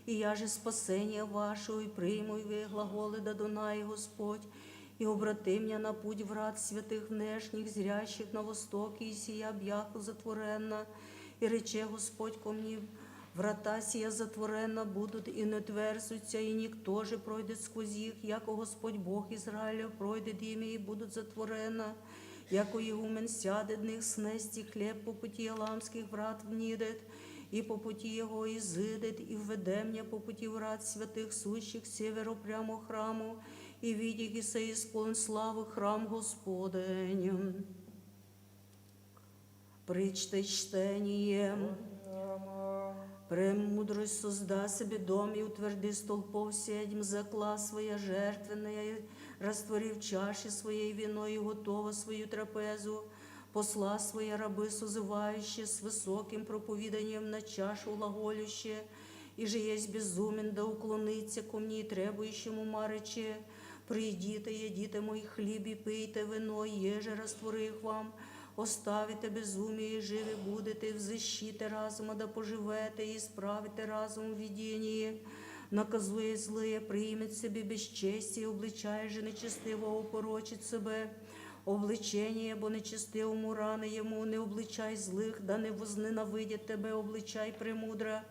и я же спасения вашего, и приму и вы глаголы до Дунай, Господь, и обрати меня на путь врат святых внешних, зрящих на востоке, и сия бяху затворенна, и рече Господь ко мне, врата сия затворенна будут, и не тверзуться, и никто же пройдет сквозь их, яко Господь Бог Израиля пройдет ими, и будут затворенна, яко игумен сяде дних снести хлеб по пути Еламских врат внидет, и по пути его изыдет, и введе мне по пути врат святых сущих северо прямо храму, и видя и соисполн славы храм Господень. Причте чтение. Премудрость созда себе дом и утверди столпов 7, закла своя жертвенная, растворив чаши своей вино и готова свою трапезу, посла свои рабы созывающие с высоким проповеданием на чашу глаголющие, и же есть безумен да уклониться ко мне требующему марече, придите, едите мой хлеб и пийте вино, еже растворих вам, оставите безумие, и живи будете, взыщите разума, да поживете, и исправите разум в видении. наказує зле, прийметь собі безчесті, обличає же нечестивого, порочить себе. Обличення, бо нечестивому рани йому, не обличай злих, да не возненавидять тебе, обличай премудра,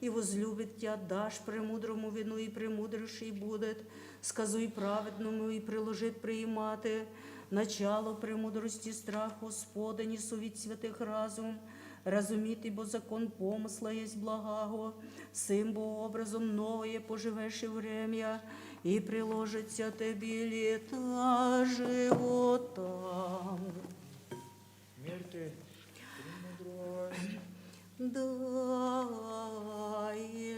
і возлюбить тя, даш премудрому вину, і премудріший буде. Сказуй праведному, і приложить приймати. Начало премудрості страх Господень, і совіт святих разум. Разуміти, бо закон помисла єсть благаго, сим бо образом новое поживеш і врем'я, і приложиться тобі літа живота. Мирте, премудрості. Дай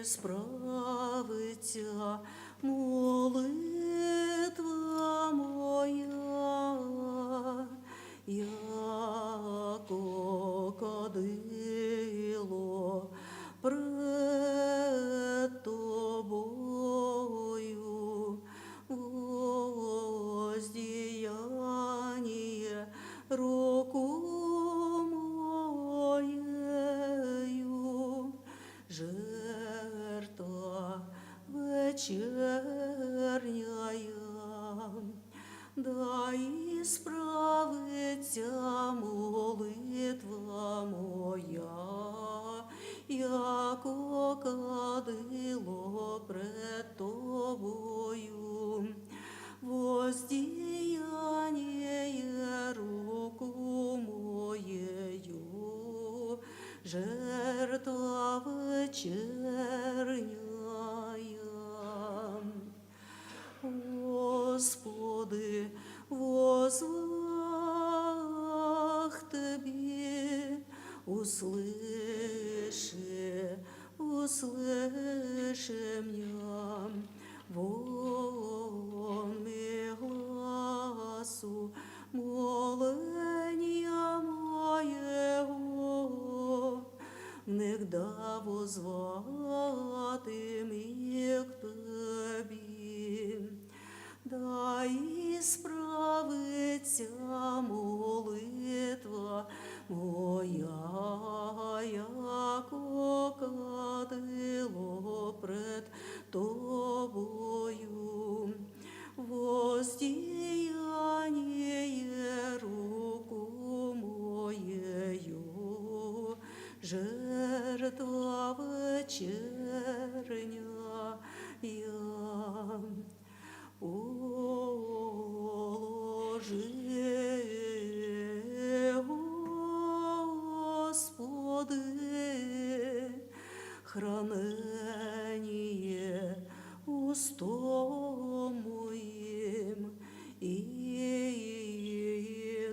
справиться молитва моя, яко кадило пред тобою, воздіяння руку моєю, жертва вечерняя. Дай справиться молитва моя, яко кадило пред тобою, воздіяння руку моєю, жертва вечерняя. Господи, возвах Тебе, услыши меня, вон ми гласу моления моего, негда возвати ми к Тобі. Дай справиться молитва моя, яко кадило пред тобою, воздіяння руку моєю, жертва вечерня. Положи, Господи, хранение устом моим и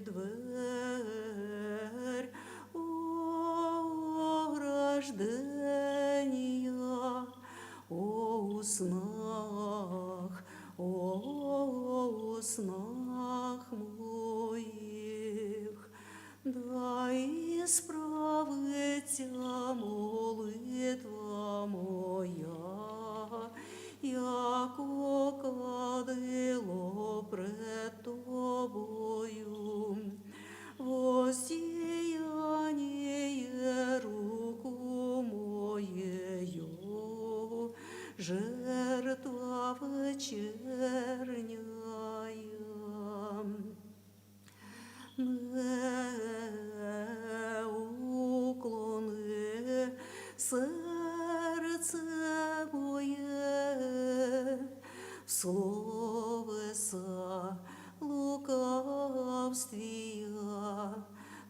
дверь ограждения о снах моих. Дай справиться молитва моя, яко кадило пред тобою, воздіяння руку моєю, жертва вечерняя. Не уклони серце моє в словеса лукавствія,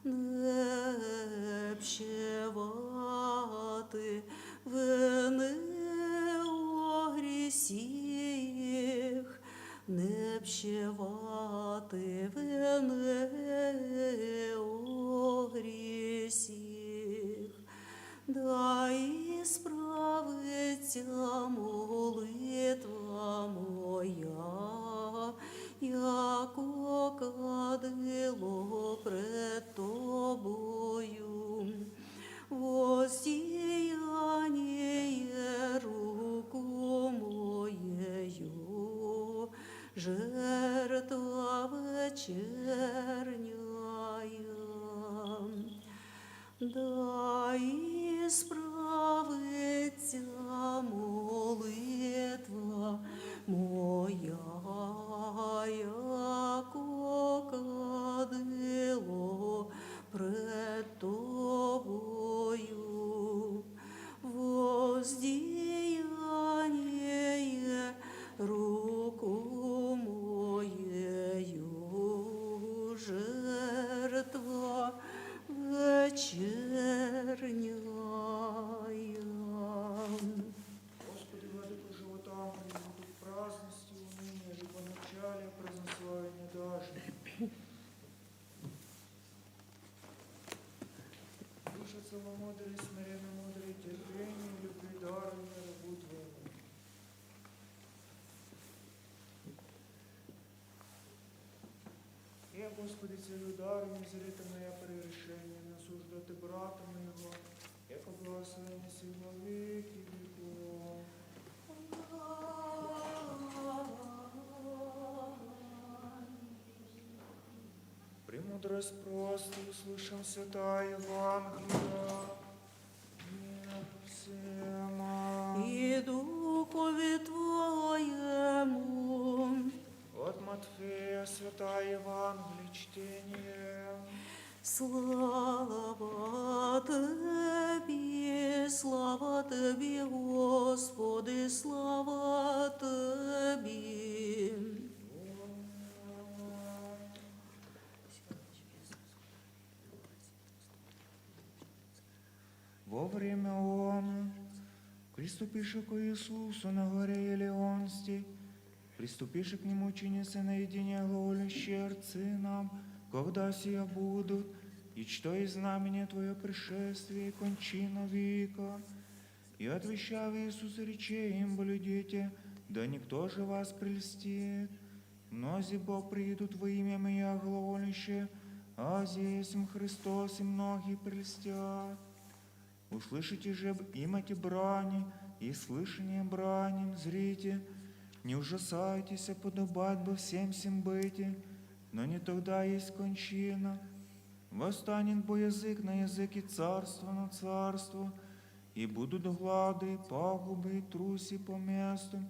не пщевати вини о грісіх, не пщевати вини о грісіх. Дай справиться молитва моя, яко кадило пред тобою, воздіяння руку моєю, жертва вечерняя. Дай справиться молитва Господи, целую дару, не зарita моя прегрешение, насуждати брата моего, яко благословение си во веки веков. Премудрость просто услышим святая Евангелия. Мир всем. І духові Твоєму. От Матфея, святая Евангелие, чтение. Слава Тобі, Господи, слава Тобі. Во время Он, приступивши к Иисусу на горе Елеонской, приступивши к Нему ученицы наедине глаголящие рцы нам, когда сия будут, и что из знамения Твое пришествие и кончина века. И отвещав Иисус речей им, блюдите, да никто же вас прельстит. Мнози бо придут во имя Мое глаголящие, а здесь Христос и многие прельстят. Услышите же имати брани, и слышание браним зрите, не ужасайтесь, а подобать бы всем сим быти, но не тогда есть кончина. Восстанет бо язык на язык и царство на царство, и будут глады, пагубы, и труси по месту.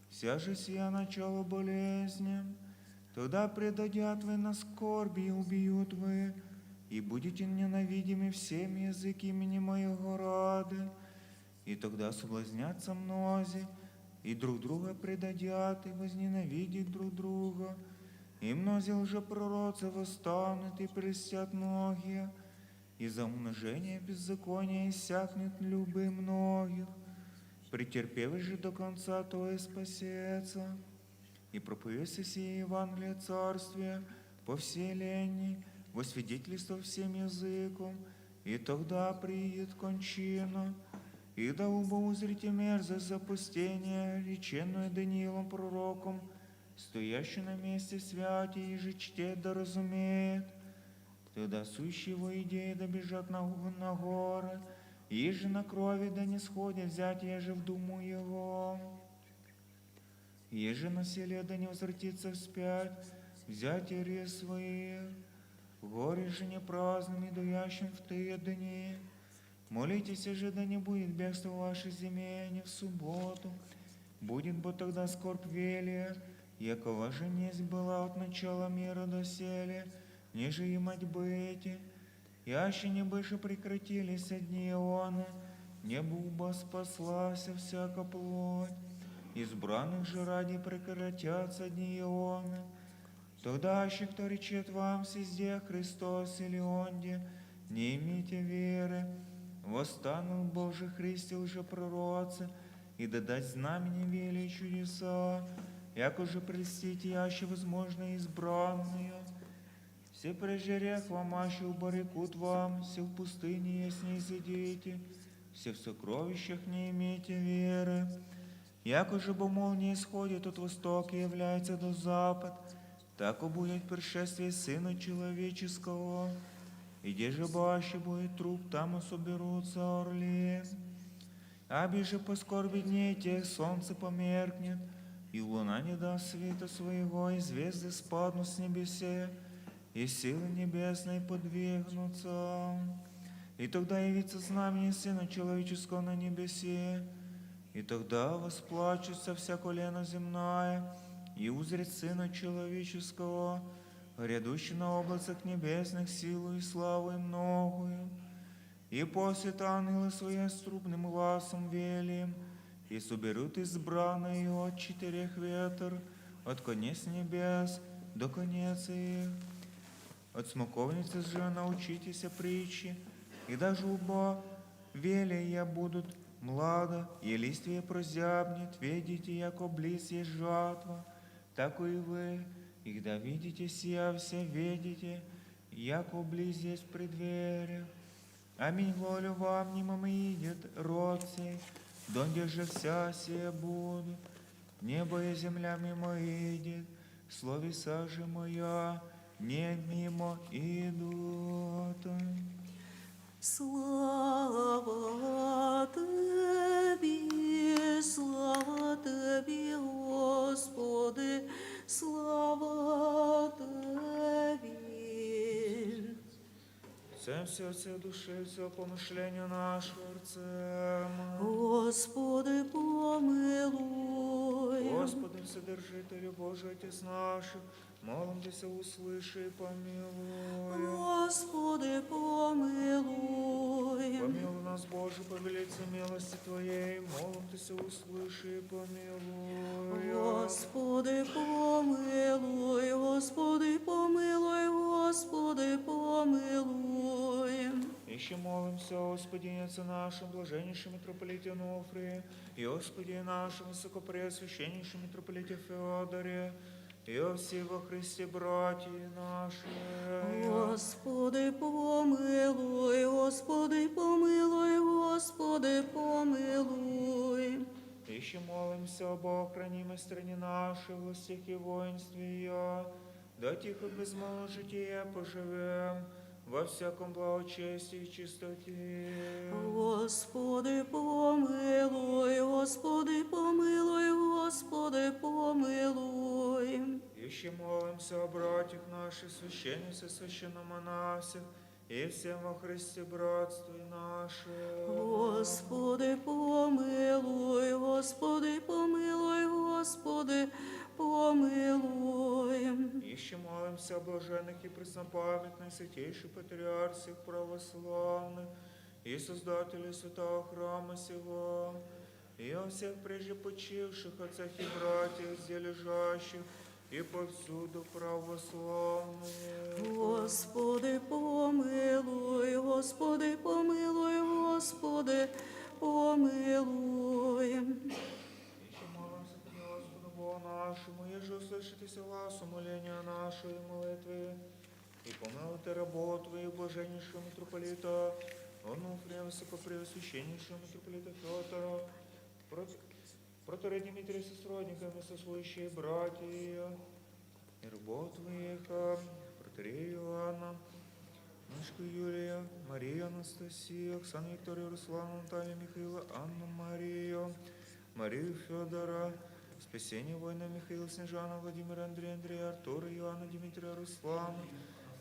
Вся же сия начало болезни. Тогда предадят вы на скорби и убьют вы, и будете ненавидимы всем язык имени Моего рады. И тогда соблазнятся мнози, и друг друга предадят, и возненавидят друг друга. И мнози лжепророцы восстанут, и прельстят многие, и за умножение беззакония иссякнет любы многих. Претерпев же до конца, то и спасется. И проповедуйся сие Евангелие Царствия по всей лени, во свидетельство всем языком, и тогда приедет кончина. И да убо узрите мерзость запустения, реченную Даниилом пророком, стоящий на месте святей, и же чтет да разумеет. Тогда сущие его идеи да бежат на горы, и же на крови да не сходят взять, еже в думу его. Еже насилие да не возвратится вспять, взять рез своих. Горе же не праздным и дуящим в те дни. Молитесь же, да не будет бегства ваше земли в субботу. Будет бы тогда скорбь велия, якова же несть была от начала мира доселе, ниже и мать быти. Яще не быше прекратились дни Ионы, не буба спаслася всяка плоть. Избранных же ради прекратятся дни Ионы. Тогда еще кто речет вам сизде Христос или онде, не имейте веры. Восстанут Божий Христе лжепророцы, и дадать знамени вели и чудеса, яко же прельстите яще возможно избранные. Все прежерех вам аще убарекут вам, все в пустыне есть не сидите, все в сокровищах не имейте веры. Яко же бо молния исходит от востока и является до запад, так будет пришествие Сына Человеческого. И где же баще будет труп, там и соберутся орли. Аби же по скорби дней тех солнце померкнет, и луна не даст света своего, и звезды спаднут с небесе, и силы небесные подвигнутся. И тогда явится знамение Сына Человеческого на небесе, и тогда восплачется вся колено земная, и узрит Сына Человеческого, грядущий на облацах небесных силу и славу и многую. И посвят ангелы свои с трубным гласом велим, и соберут избранные от 4 ветр, от конец небес до конец их. От смоковницы же научитесь притчи, и даже уба велия будут млада, и листвие прозябнет, видите, яко близ есть жатва, так и вы, и когда видите сия, все видите, яко близ есть преддверие. Аминь, волю вам, немом идет род сей, донде же вся сия буду, небо и земля мимо идет, словеса же моя, не мимо идут. Слава Тобі, Господи, слава Тобі. Все души, все помышления нашего Отцем. Господи, помилуй. Господи, Вседержителю Божий, Отец наших, молимся, услыши и помилуй. Господи, помилуй. Помилуй нас, Боже, по велице милости Твоей, молимся, услыши и помилуй. Господи, помилуй, Господи, помилуй, Господи, помилуй. Еще молимся о Господине нашем, блаженнейшем митрополите Онуфрии, и о Господине нашем, высокопреосвященнейшем митрополите Феодоре, и о всех во Христе братья наши. Господи, помилуй, Господи, помилуй, Господи, помилуй. Еще молимся об охранимой стране нашей, властях и воинстве ее, да тихо без жития поживем, во всяком благочестии и чистоте. Господи, помилуй, Господи, помилуй, Господи, помилуй. Еще молимся о братьях наших, священницах, священномонасях, и всем во Христе братстве наше. Господи, помилуй, Господи, помилуй, Господи, помилуй. Еще молимся о блаженных и преснопамятных, святейших патриарсих православных, и создателей святого храма сего, и о всех прежде почивших отцах и братьях, где лежащих, и повсюду православных. Господи, помилуй, Господи, помилуй, Господи, помилуй. Еще молимся Тебе, Господу Богу нашему, еже услышитеся глаз умоления нашей молитвы, и помилуйте рабо Твоих, блаженнейшего митрополита Онуфрия, высокопреосвященнейшего митрополита Феодора, проторы Дмитрия со сродниками, сослующие братья ее, и рабов Твоих, протерея Иоанна, Мишку Юрия, Марию Анастасию, Оксану Викторию, Руслану, Наталью, Михаила, Анну Марию, Марию Федора, Спасение воина Михаила, Снежана, Владимира, Андрея, Андрея, Артура, Иоанна, Дмитрия, Руслана,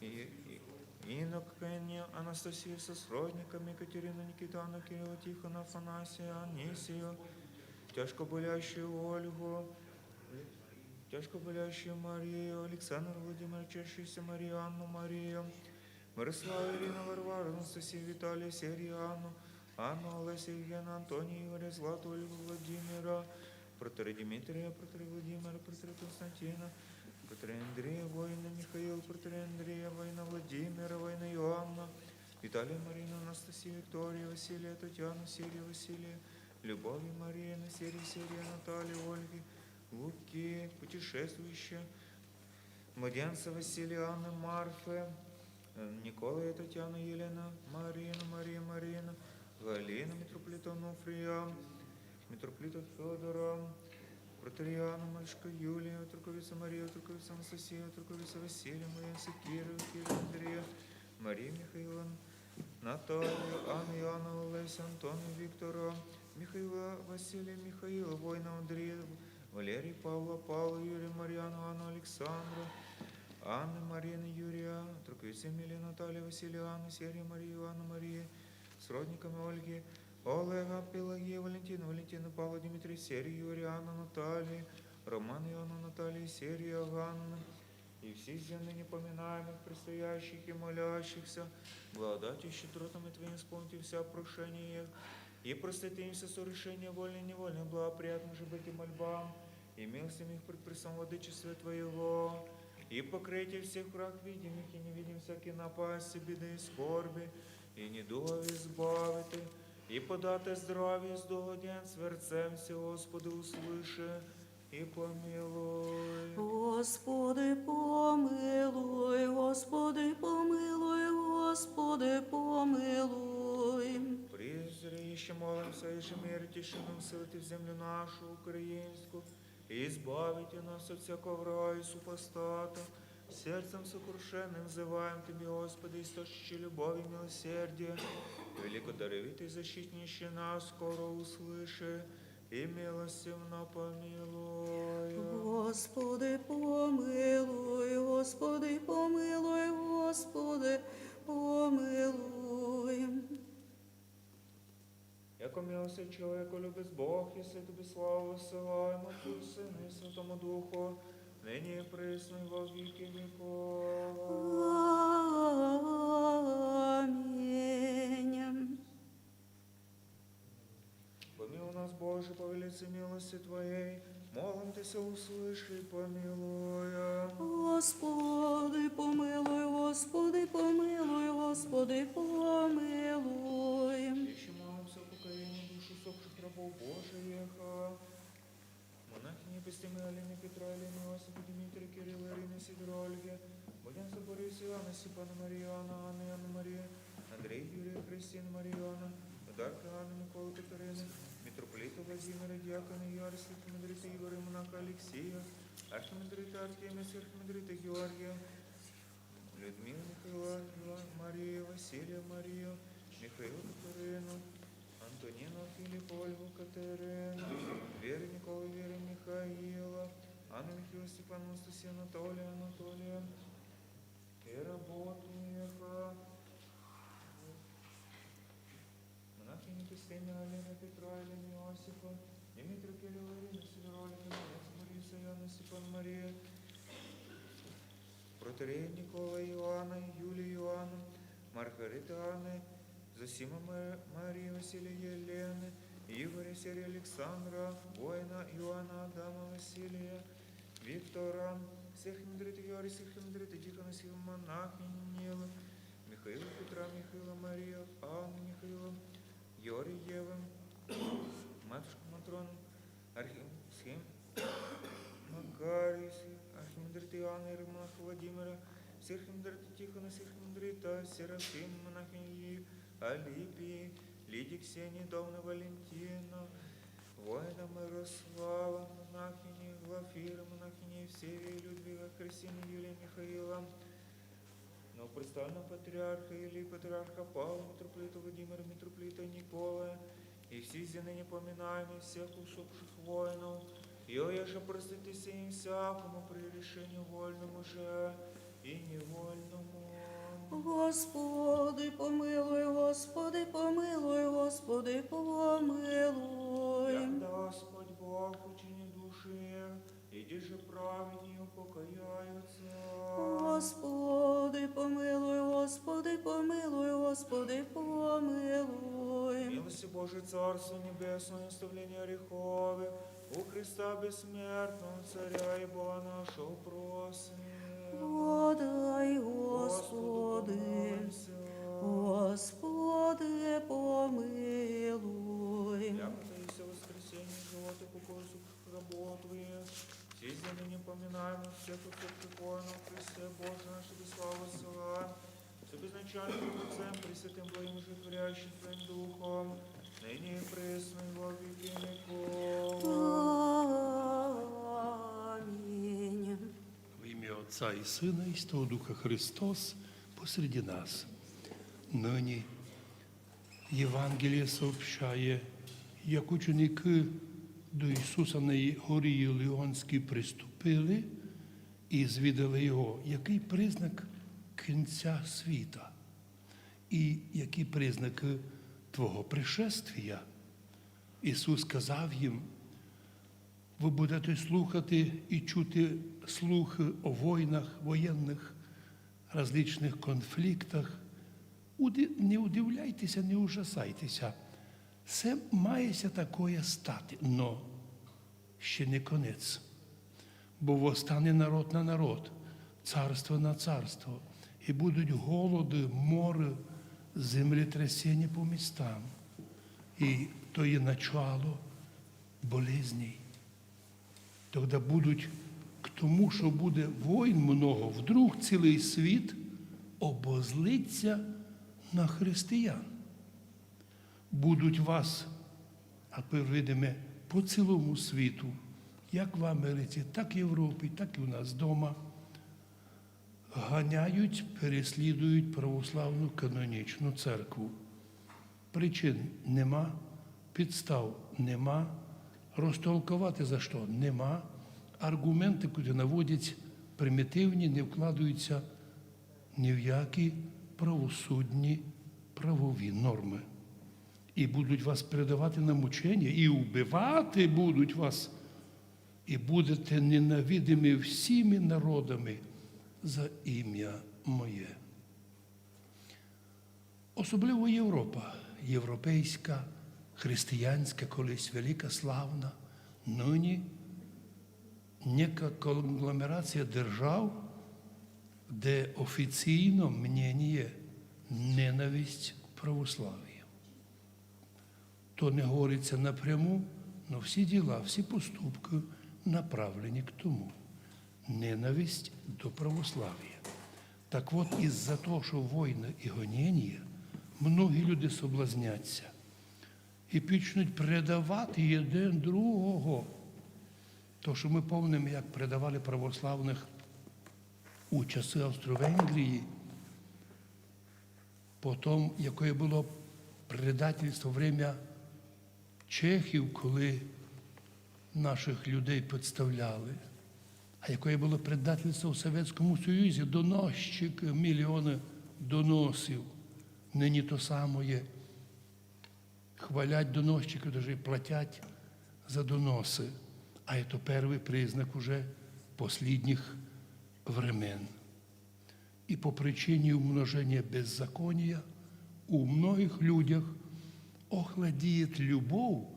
и Инок, Кенни, Анастасию со сродниками, Екатерину, Никитану, Кирилла, Тихона, Афанасия, Анисию, тяжко болящую Ольгу, тяжко болящую Марию, Александра Владимира, чащуюся Марию, Анну Марию, Мирославу, Ирину, Варвару, Анастасию, Виталия, Серию, Анну, Олесию, Евгена, Антонию, Игоря, Злату, Ольгу, Владимира, протера Дмитрия, протера Владимира, протера Константина, протера Андрея, воина Михаила, протера Андрея, воина Владимира, воина Иоанна, Виталия, Марину, Анастасию, Викторию, Василия, Татьяну, Сирию, Василия, Любови, Мария, Серия, Наталья, Ольги, Луки, путешествующие, младенца Василия, Анны, Марфы, Николая, Татьяна, Елена, Марина, Галина, митрополита Онуфрия, митрополита Федора, протериана, Мальшка Юлия, Турковица Мария, Турковица Анастасия, Турковица Василия, Мария, Кира, Андрея, Мария, Михаила, Наталью, Анну, Иоанна, Олеся, Антона, Виктора, Михаила, Василия, Михаила, воина Андрея, Валерий, Павла, Юрия, Марьяну, Анну, Александра, Анны, Марины, Юрия, Турковица Эмилия, Наталья, Василия, Анну, Серия, Марию, Анну, Марии, с родниками Ольги, Олега, Пелагия, Валентина, Павла, Дмитрия, Серию, Юрия, Анна, Наталья, Роман, Иоанна, Наталья, Серия, Ганна, и всех земных непоминаемых, предстоящих и молящихся, благодатью, щедротами Твоим исполните вся прошения их, и простите им все совершения вольно и невольно, благоприятно же быть и мольбам, и милостям их пред пресом владычества Твоего, и покрытие всех враг видимых и невидимых всякие напасти, беды и скорби, и недугов избавити, и подати здравие с догоден сверцем все, Господи, услыши и помилуй. Господи, помилуй, Господи, помилуй, Господи, помилуй. Призри, еще молимся, и мир тишину силите в землю нашу, украинскую, и избавите нас от всякого врага и супостата, Сердцем сокрушенным взываем Тебе, Господи, источнище любови и милосердия. Великодаровитый защитнище нас, скоро услыши, и милостивно помилуй. Господи, помилуй, Господи, помилуй, Господи, помилуй. Яко милостив человеку любит Бог, если Тебе славу высылаем, Отцу и Сыну и Святому Духу, ныне и присно и во веки веков. Аминь. Помилуй нас, Боже, по велице милости Твоей, молим Тися, услыши, помилуй. Господи, помилуй, Господи, помилуй, Господи, помилуй. Еще молимся о покорении душ усопших рабов Божиих, монахини Пестимы, Алины, Петра, Алины, Иосифа, Дмитрия, Кирилла, Ирины, Сидора, Ольги, Богданца, Бориса, Иоанна, Степана, Марьяна, Анны, Анны, Марии, Андрея, Юрия, Кристины, Марьяна, Дарка, Анны, Миколы, Катерины, митрополита Владимира, Дьякона, Ярослава, архимандрита Игоря, монаха Алексея, архимандрита Артемия, архимандрита Георгия, Людмила, Михаила, Мария, Василия, Марию, Михаила, Катерину, Антонину, Филиппа, Ольгу, Катерину, Веру, Николу, Веру, Михаила, Анну, Михаила, Степана, Анастасия, Анатолия, Анатолия, и работных, монахини Кристины, Алина, Петра, Алина, Иосифа, Дмитрия, Кирилла, Ирина, Сидора, Ольга, Бориса, Яна, Степан, Мария, протоиерея Никола, Иоанна, Юлия, Иоанна, Маргарита, Анны, Зосима, Марии, Василия, Елены, Игоря, Серия, Александра, Воина, Иоанна, Адама, Василия, Виктора, всех мудрых Георгия, всех мудрых Дикона, всех монахинь Нила, Михаила, Петра, Михаила, Мария, Анну, Михаила, Георгия, Ева, Матушка Матрона, Архимсхим, Макарий, архимандрита Иоанна, Иеромонаха Владимира, всех архимандрита Тихона, всех архимандрита Серафим, монахини Алипии, Лидии, Ксении, Довна, Валентина, воина Мирослава, монахини Глафира, монахини Евсевия, Людвига, Христины, Юлия, Михаила, новопредставленного патриарха Илии, патриарха Павла, митрополита Владимира, митрополита Николая, и всех ныне поминаемых, всех усопших воинов, и же проститесь им всякому при решении вольному же и невольному. Господи, помилуй, Господи, помилуй, Господи, помилуй. Як Господь Бог учини души, иди же праведні упокояются. Господи, помилуй, Господи, помилуй, Господи, помилуй. Милости Божие, Царство Небесное, наставление греховых, у Христа бессмертного, Царя и Бога нашего просим. Подай, Господи, Господи, помилуй. Яко Таися воскресенье, живота, покой сухих работ Твоих, все ныне поминаем всех усопших воинов, Христе Боже наш, Тебе славу ссылаем, с обезначальным Отцем, Пресвятым Твоим животворящим Твоим Духом, ныне и пресно и во веки веков. Амінь. В ім'я Отця і Сина, і Святого Духа Христос посреди нас. Нині Євангеліє сообщає, як ученики до Ісуса на горі Єлеонській приступили і звідали Його, який признак кінця світа і які признаки Твого пришествия. Ісус сказав їм: ви будете слухати і чути слухи о війнах, воєнних, различних конфліктах. Не удивляйтеся, не ужасайтеся. Це мається такое стати, но ще не конець. Бо восстане народ на народ, царство на царство, і будуть голоди, море, землетрясіння по містам. І то є начало болезней. Тоді будуть к тому, що буде воїн много, вдруг цілий світ обозлиться на християн. Будуть вас, а видимо, по цілому світу, як в Америці, так і в Європі, так і у нас вдома, ганяють, переслідують православну канонічну церкву. Причин нема, підстав нема, розтолкувати за що нема, аргументи, куди наводять примітивні, не вкладаються ні в які правосудні правові норми. І будуть вас передавати на мучення, і вбивати будуть вас, і будете ненавидимі всіми народами за ім'я моє. Особливо Європа, європейська, християнська, колись велика, славна, нині нека конгломерація держав, де офіційно мнення ненависть к православ'ю. То не говориться напряму, але всі діла, всі поступки направлені к тому. Ненависть до православ'я. Так от, із-за того, що війна і гоніння, многі люди соблазняться і почнуть предавати один другого. То, що ми пам'ятаємо, як предавали православних у часи Австро-Венгрії, потім, яке було предательство время чехів, коли наших людей підставляли, а яке було предательство у Совєтському Союзі, доносчик, мільйони доносів. Нині то саме є. Хвалять доносчиків, навіть платять за доноси. А це перший признак уже послідніх времен. І по причині умноження беззаконня у многих людях охладіє любов,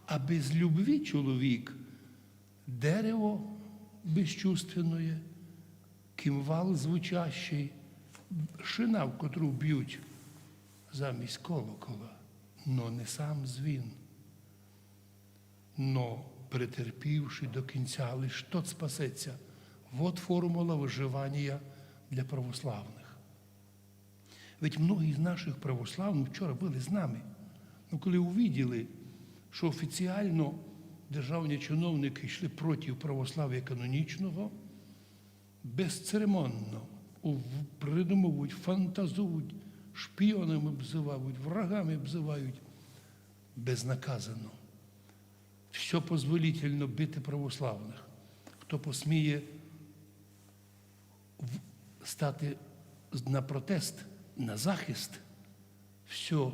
а без любві чоловік – дерево безчувственне, кимвал звучащий, шина, в котру б'ють замість колокола, но не сам дзвін. Но претерпівши до кінця, лиш тот спасеться. Вот формула виживання для православних. Ведь многі з наших православних вчора були з нами. Ну, коли увиділи, що офіційно державні чиновники йшли проти православ'я канонічного, безцеремонно придумують, фантазують, шпіонами обзивають, врагами обзивають, безнаказано. Все дозволительно бити православних. Хто посміє стати на протест, на захист, все,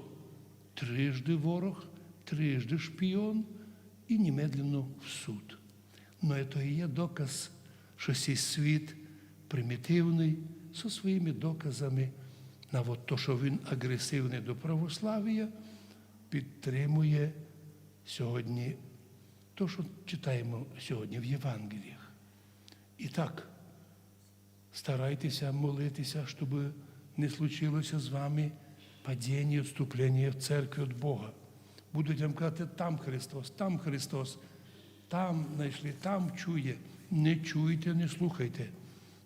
трижди ворог, трижди шпіон і немедленно в суд. Но це і є доказ, що цей світ примітивний, зі своїми доказами на от то, що він агресивний до православ'я, підтримує сьогодні то, що читаємо сьогодні в Євангеліях. І так, старайтеся молитися, щоб не случилося з вами падіння, відступлення в церкві від Бога. Будуть вам казати, там Христос, там знайшли, там чує. Не чуйте, не слухайте.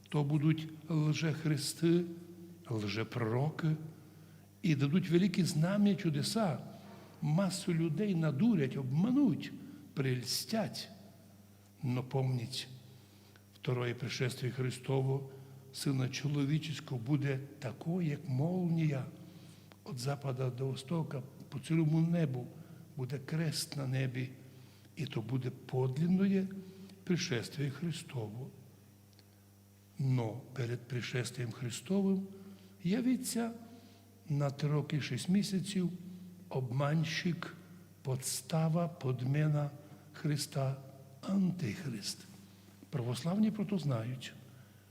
То будуть лжехристи, лжепророки і дадуть великі знам'я, чудеса. Масу людей надурять, обмануть, прельстять. Но помніть, второе пришествие Христово, Сина Чоловічого, буде таке, як молнія, від запада до востока, по цілому небу, буде крест на небі, і то буде подлинне пришествие Христово. Но перед пришествием Христовим явиться на 3 роки 6 місяців обманщик, подстава, подмена Христа, антихрист. Православні про то знають.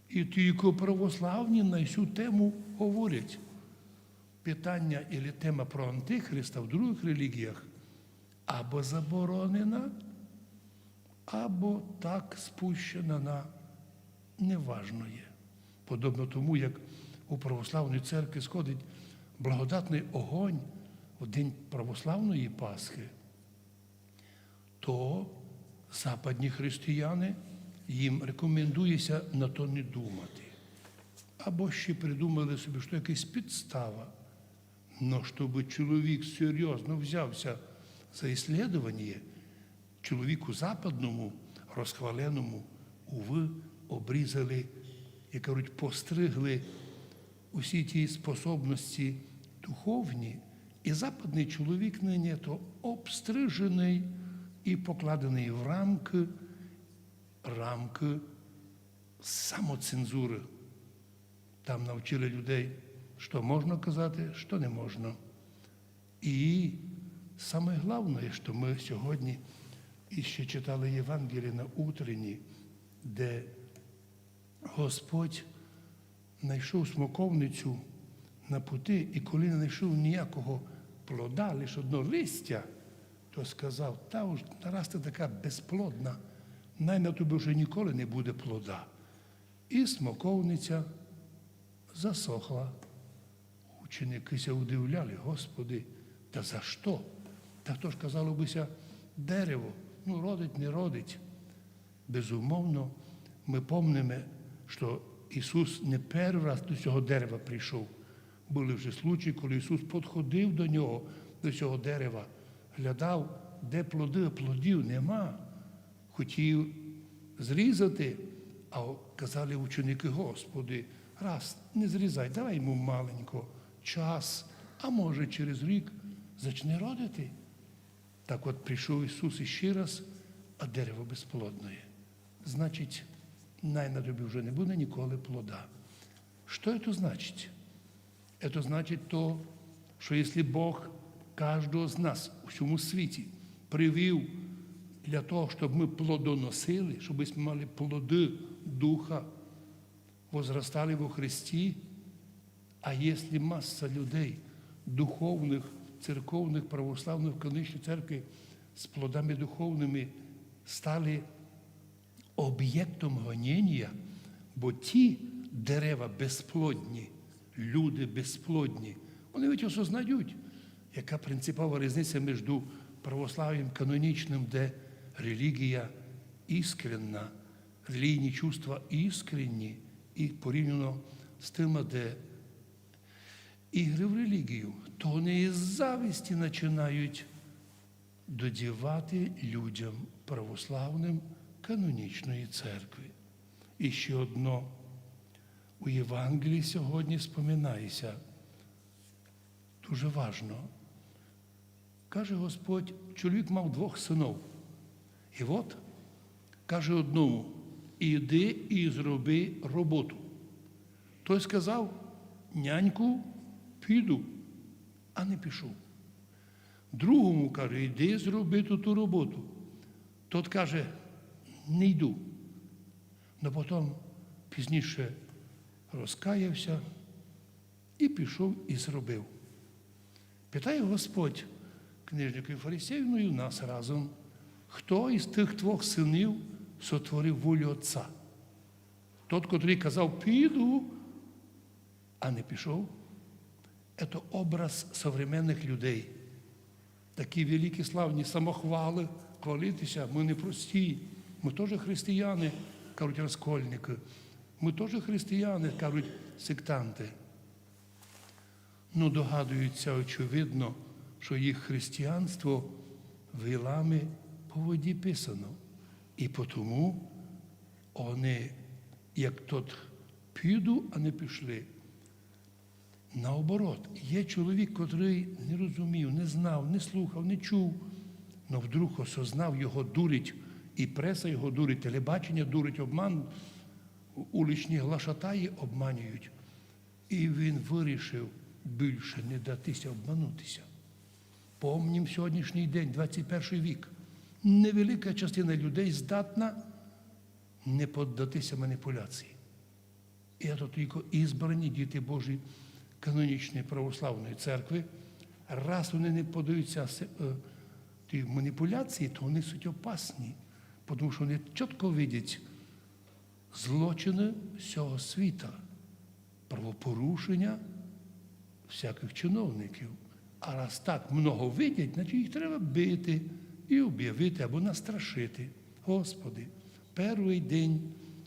І тільки православні на цю тему говорять. Питання або тема про антихриста в других релігіях або заборонена, або так спущена на неважне. Подобно тому, як у православній церкві сходить благодатний огонь в день православної Пасхи, то западні християни, їм рекомендується на то не думати. Або ще придумали собі, що якась підстава. Но щоб чоловік серйозно взявся за іслідування, чоловіку западному, розхваленому, уви, обрізали як кажуть, постригли усі ті способності духовні, і западний чоловік нині то обстрижений і покладений в рамки самоцензури. Там навчили людей, що можна казати, що не можна. І саме головне, що ми сьогодні іще читали Євангеліє на утренні, де Господь знайшов смоковницю на пути, і коли не знайшов ніякого плода, лише одно листя, то сказав, та уж нараз ти така безплодна, най на тобі вже ніколи не буде плода. І смоковниця засохла. Ученики удивляли, Господи, та за що? Та хто ж, казало бися, дерево, родить, не родить. Безумовно, ми пам'ятаємо, що Ісус не перший раз до цього дерева прийшов. Були вже случаї, коли Ісус підходив до нього, до цього дерева, глядав, де плоди, а плодів нема. Хотів зрізати, а казали ученики, Господи, раз, не зрізай, давай йому маленько час, а може через рік зачне родити. Так от прийшов Ісус іще раз, а дерево безплодне. Значить, на тобі вже не буде ніколи плода. Що це значить? Це значить то, що якщо Бог кожного з нас у всьому світі привів для того, щоб ми плодоносили, щоб ми мали плоди Духа, возрастали во Христі, а якщо маса людей, духовних, церковних, православних в канонічній церкві з плодами духовними стали об'єктом гоніння, бо ті дерева безплодні, люди безплодні, вони ведь осознають, яка принципова різниця між православ'ям канонічним, де релігія іскренна, релігійні чувства іскренні, і порівняно з тими, де ігри в релігію, то вони із зависті починають додівати людям православним канонічної церкви. І ще одно. У Євангелії сьогодні споминається, дуже важно. Каже Господь, чоловік мав 2 синів. І от, каже одному, іди і зроби роботу. Той сказав, няньку, піду, а не пішов. Другому каже, іди зроби ту роботу. Тот каже, не йду. Но потім пізніше розкаявся і пішов і зробив. Питає Господь книжників і фарисеїв, ну і нас разом, хто із тих 2 синів сотворив волю Отця? Тот, котрий казав, піду, а не пішов. Це образ современних людей. Такі великі, славні самохвали, хвалитися, ми не прості, ми теж християни, кажуть розкольники. Ми теж християни, кажуть сектанти. Ну, догадуються, очевидно, що їх християнство вилами по воді писано. І тому вони, як тот піду, а не пішли. Наоборот, є чоловік, котрий не розумів, не знав, не слухав, не чув, але вдруг осознав, його дурить, і преса його дурить, телебачення дурить, обман, уличні глашатаї обманюють. І він вирішив більше не датися обманутися. Помнім сьогоднішній день, 21 вік. Невелика частина людей здатна не піддатися маніпуляції. І це тільки ізбрані діти Божі канонічної православної церкви. Раз вони не піддаються ті маніпуляції, то вони суть опасні, тому що вони чітко бачать злочини всього світа, правопорушення всяких чиновників. А раз так много видять, значить їх треба бити і об'явити або настрашити. Господи, перший день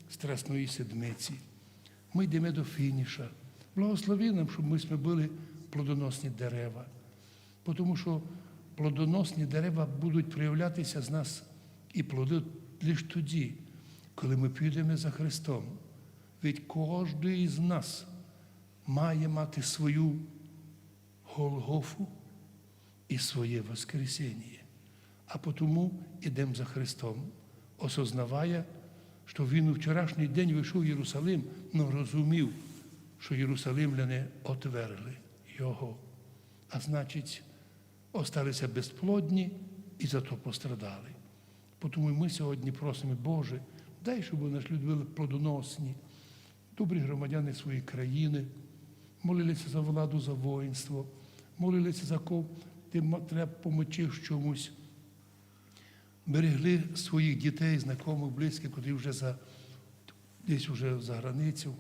Страсної Седмиці. Ми йдемо до фініша. Благослови нам, щоб ми були плодоносні дерева. Тому що плодоносні дерева будуть проявлятися з нас і плоди лише тоді, коли ми підемо за Христом. Ведь кожен із нас має мати свою Голгофу і своє Воскресіння. А тому ідемо за Христом, осознавая, що Він у вчорашній день вийшов в Єрусалим, але розумів, що єрусалимляни отверли Його. А значить, осталися безплодні і зато пострадали. Тому ми сьогодні просимо, Боже, дай, щоб наші люди були плодоносні, добрі громадяни своєї країни, молилися за владу, за воїнство, молилися за кого треба помочи в чомусь, берегли своїх дітей, знайомих, близьких, котрі вже десь вже за границю.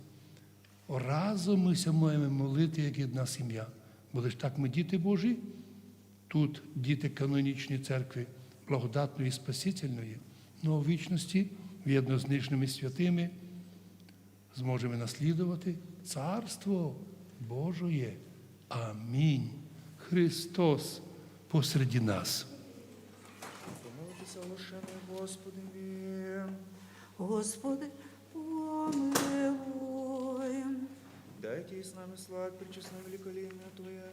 Разом ми ся маємо молити, як одна сім'я. Бо лиш так ми діти Божі, тут діти канонічної церкви, благодатної і спасительної, але у вічності, в'єдно з нижніми святими, зможемо наслідувати Царство Божоє. Амінь. Христос посеред нас. Помолитися лишений Господеві. Господи, помилуй. Дайте і з нами славить причесне великолім'я Твоє.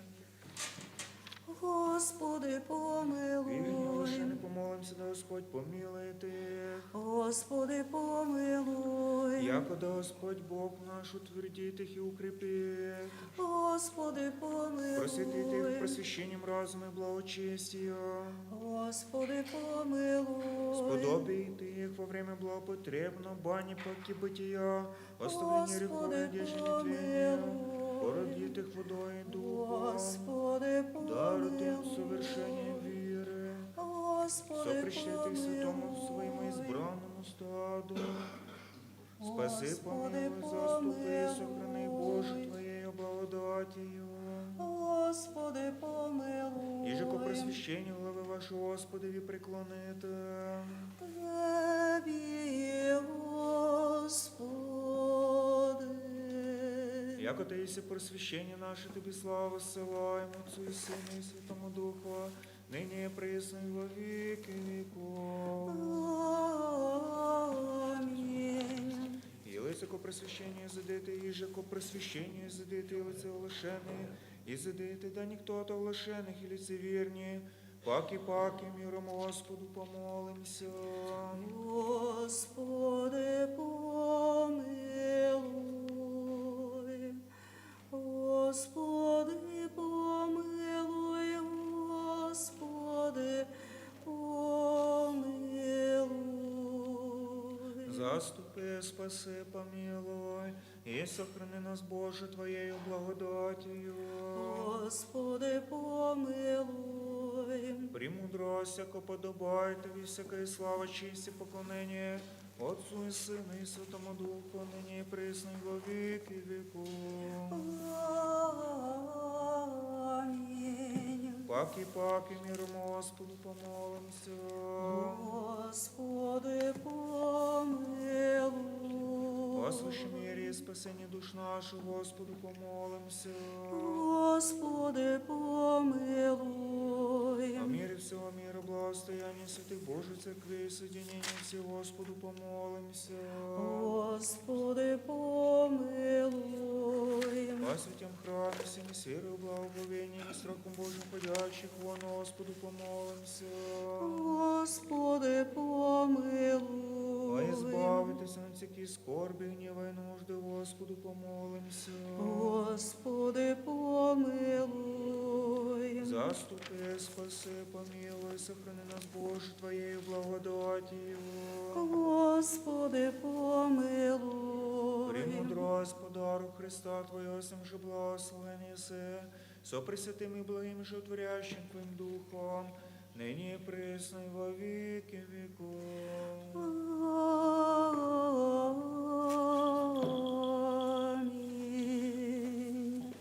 Господи, Вільні помилуй. лишені помолимся, да Господь помилує тих. Господи, помилуй. Якода Господь Бог наш утвердит их и укрепит. Господи, Просветит их помилуй. просвещением разума и благочестия. Господи, помилуй. Сподобит их во время благопотребно бани паки бытия, оставление грехов и надежды нетления. Породит их водой и духом. Господи, Дарует им помилуй. совершение веры. Господи, Сопрещает их святому помилуй. своему избранному стаду. Спаси, Господи, помилуй, заступи, помилуй. сохрани, Боже, Твоею благодатью. Господи, помилуй. Иже ко просвящению главы вашего Господи преклоните. Тебе, Господи. Яко Ты еси просвящение наше, Тебе славу ссылаем, Отцу и Сыну и Святому Духу, ныне и присно и во веки веков. Аминь. И лице ко просвящению задыты, иже ко просвящению задыты, и лице улошенные, и задыты, да никто от улошенных и лицевернее. Паки, миром Господу помолимся. Господи, помилуй. Господи, помилуй. Господи, помилуй. Заступи, спаси, помилуй, и сохрани нас, Боже, Твоею благодатью. Господи, помилуй. Премудрость, яко подобает Тобі всякая слава, честь и поклонение Отцу и Сыну и Святому Духу, ныне и присно и во веки веков. Аминь. Паки, миром Господу помолимся. Господи, помилуй. О свящем мире и спасении душ наших, Господу помолимся. Господи, помилуй. О мире всего мира, благостоянии святых Божьих церквей, соединении все, Господу помолимся. Господи, помилуй. О святем храме, всеми с верою, благоговением и страхом Божьим ходящих, вон Господу помолимся. Господи, помилуй. О избавитесь от всяких скорби, гнева и нужды, Господу помолимся. Господи, помилуй. Заступи, спаси, помилуй, сохрани нас, Боже, Твоею благодатью. Господи, помилуй. Премудрость, подарок Христа Твоего, сам же благословен се, со пресвятым и благим животворящим Твоим Духом, ныне и пресно и во веки веков. Аминь.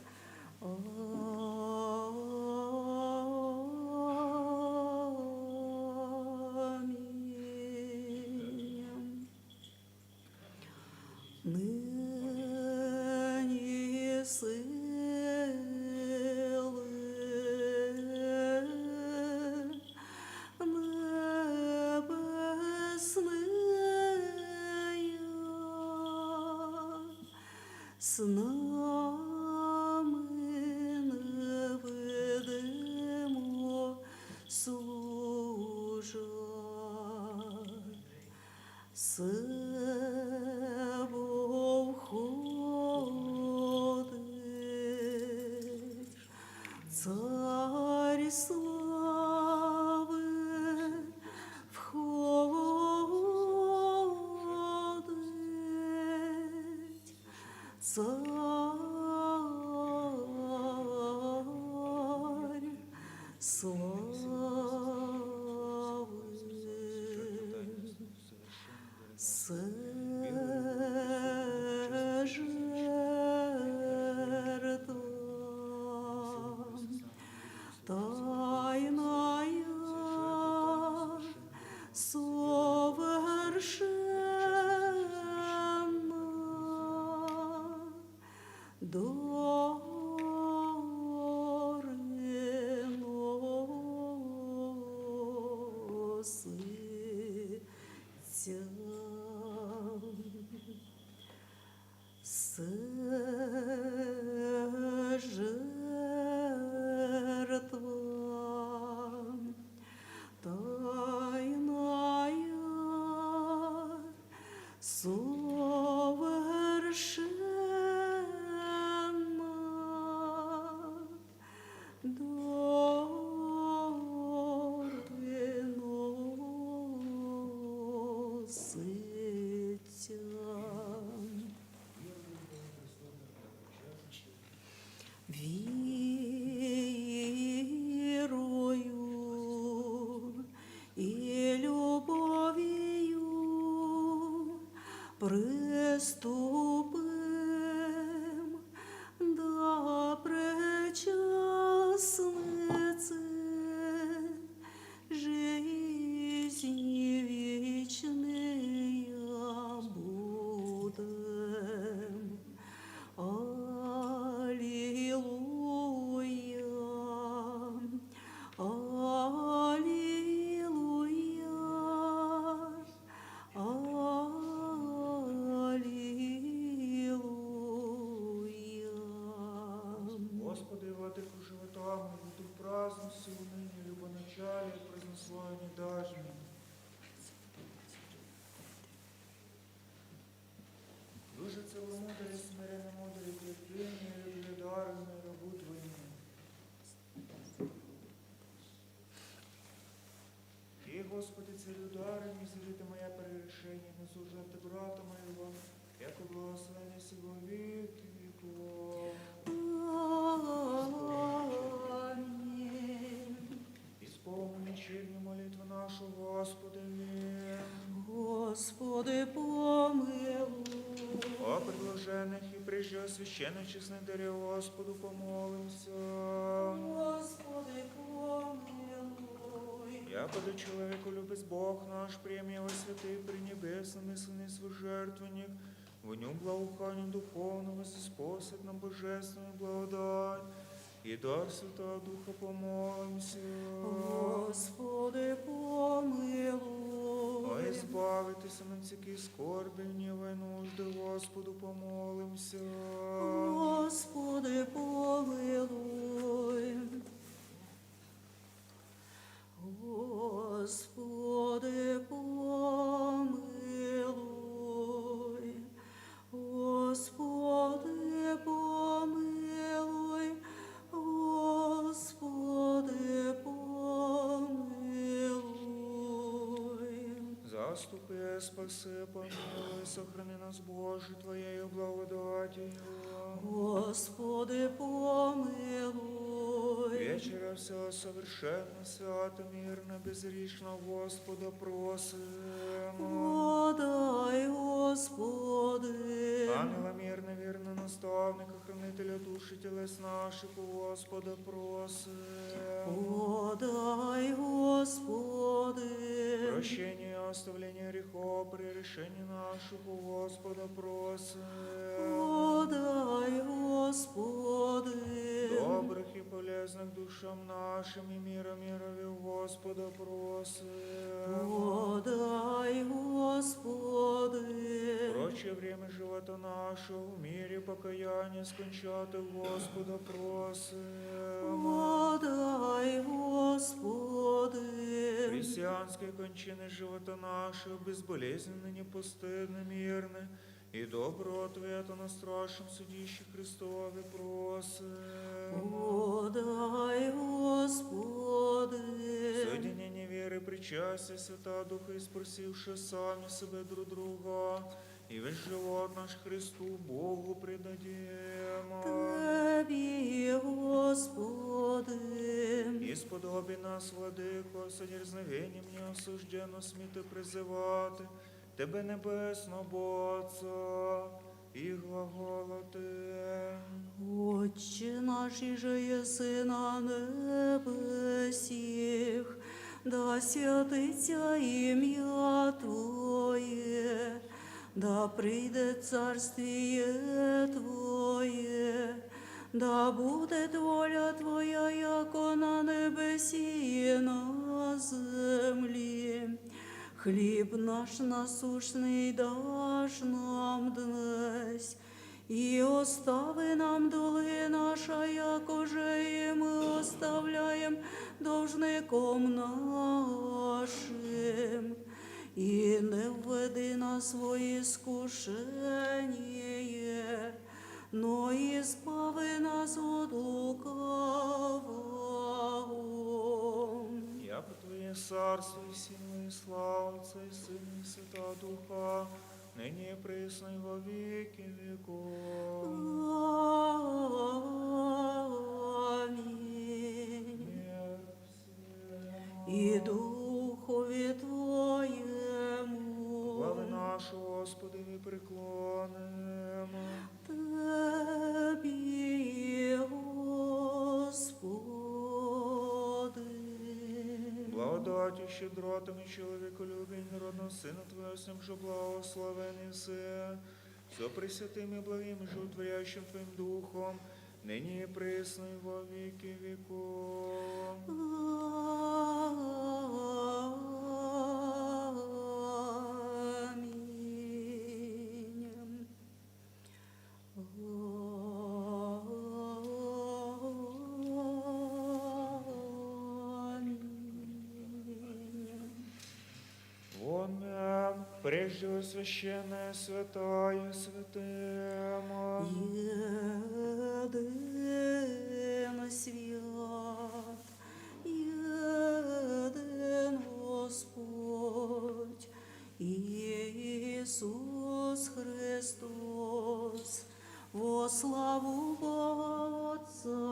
Аминь. Ныне силы небесные з нами невидимо служать. Себо входить, царі слави входить, цар слави. Тайная совершенна, дориноситься. Жертва тайная совершенна, дориноситься. Вірою і любов'ю приступим до пречасниці жизни вічної будем. Аллилуйя, аллилуйя, аллилуйя. Господи, владику животами, в дух праздности, уныне, любоначале, празднословие дажми. Дуже целомудрый, смиренно мудрый, терпение, любви, дарованный рабу Твоему. И, Господи, царю дары, не зрите моя прегрешение, но служите брата моего, яко благословение сего веки веков. Амінь. Исполни вечернюю молитву нашу, Господи. Господи, помилуй. О предложенных и прежде освященных честных даре Господу помолимся. Господи, помилуй. Якода человеку любит Бог наш, премия во святый, пренебесный, мысленный свой жертвенник, в нем благоухание духовного, способ на божественную благодать, и дар Святого Духа помолимся. Господи, помилуй. О, избавитесь от всяких скорби, гнева и нужды, Господу помолимся. Господи, помилуй. Господи, помилуй. Господи, помилуй. Господи, помилуй. Заступи, спаси, помилуй, сохрани нас, Боже, Твоею благодатью. Господи, помилуй. Вечера все совершенно, свято, мирно, безгрешно, Господа просим. Подай, Господи. Ангела мирно, верно, наставника, хранителя души телес наших, у Господа просим. Подай, Господи. Прощение и оставление грехов при решении наших, у Господа просим. Подай, Господи. Добрых и полезных душам нашим и мира мирови, у Господа просим. Подай, Господи. Прочь прочее время живота нашего в мире покаяние скончати Господа просим. Подай, Господи. Христианские кончины живота нашего, безболезненно, непостыдно, мирно, и доброго ответа на страшном судище Христове просим. Подай, Господи. Соединение веры, причастия, Святого Духа, и спросивши сами себе друг друга, и весь живот наш Христу Богу предадим. Тебе, Господи. И сподоби нас, владико, содерзновением неосужденно сміти призивати Тебе, небесного Отця, і глаголати. Отче наш, же єси на небесіх, да святиться ім'я Твоє, да прийде царствіє Твоє, да буде воля Твоя, яко на небесі і на землі. Хліб наш насущний даш нам днесь, і остави нам доли наша, якоже і ми оставляєм должником нашим. І не введи нас в свої скушення, но і збави нас від лукавого. Яко Твоє царство і сила, і слава Отця і Сина, і Святого Духа, нині і присно, і во віки віков. Амінь. І Духові Твоєму. Хвали нашу Господові приклонимо. Тебі, Господи. Благодатью, щедротами, человеколюбия, народного Сына Твоего, всем, что благословен Исе, все пресвятым и благим, и животворящим Твоим Духом, ныне и пресно, и во веки веков. Аминь. Аминь. Вон прежде священное, святая, святым. Єдин свят, єдин Господь, Ісус Христос, во славу Бога Отця.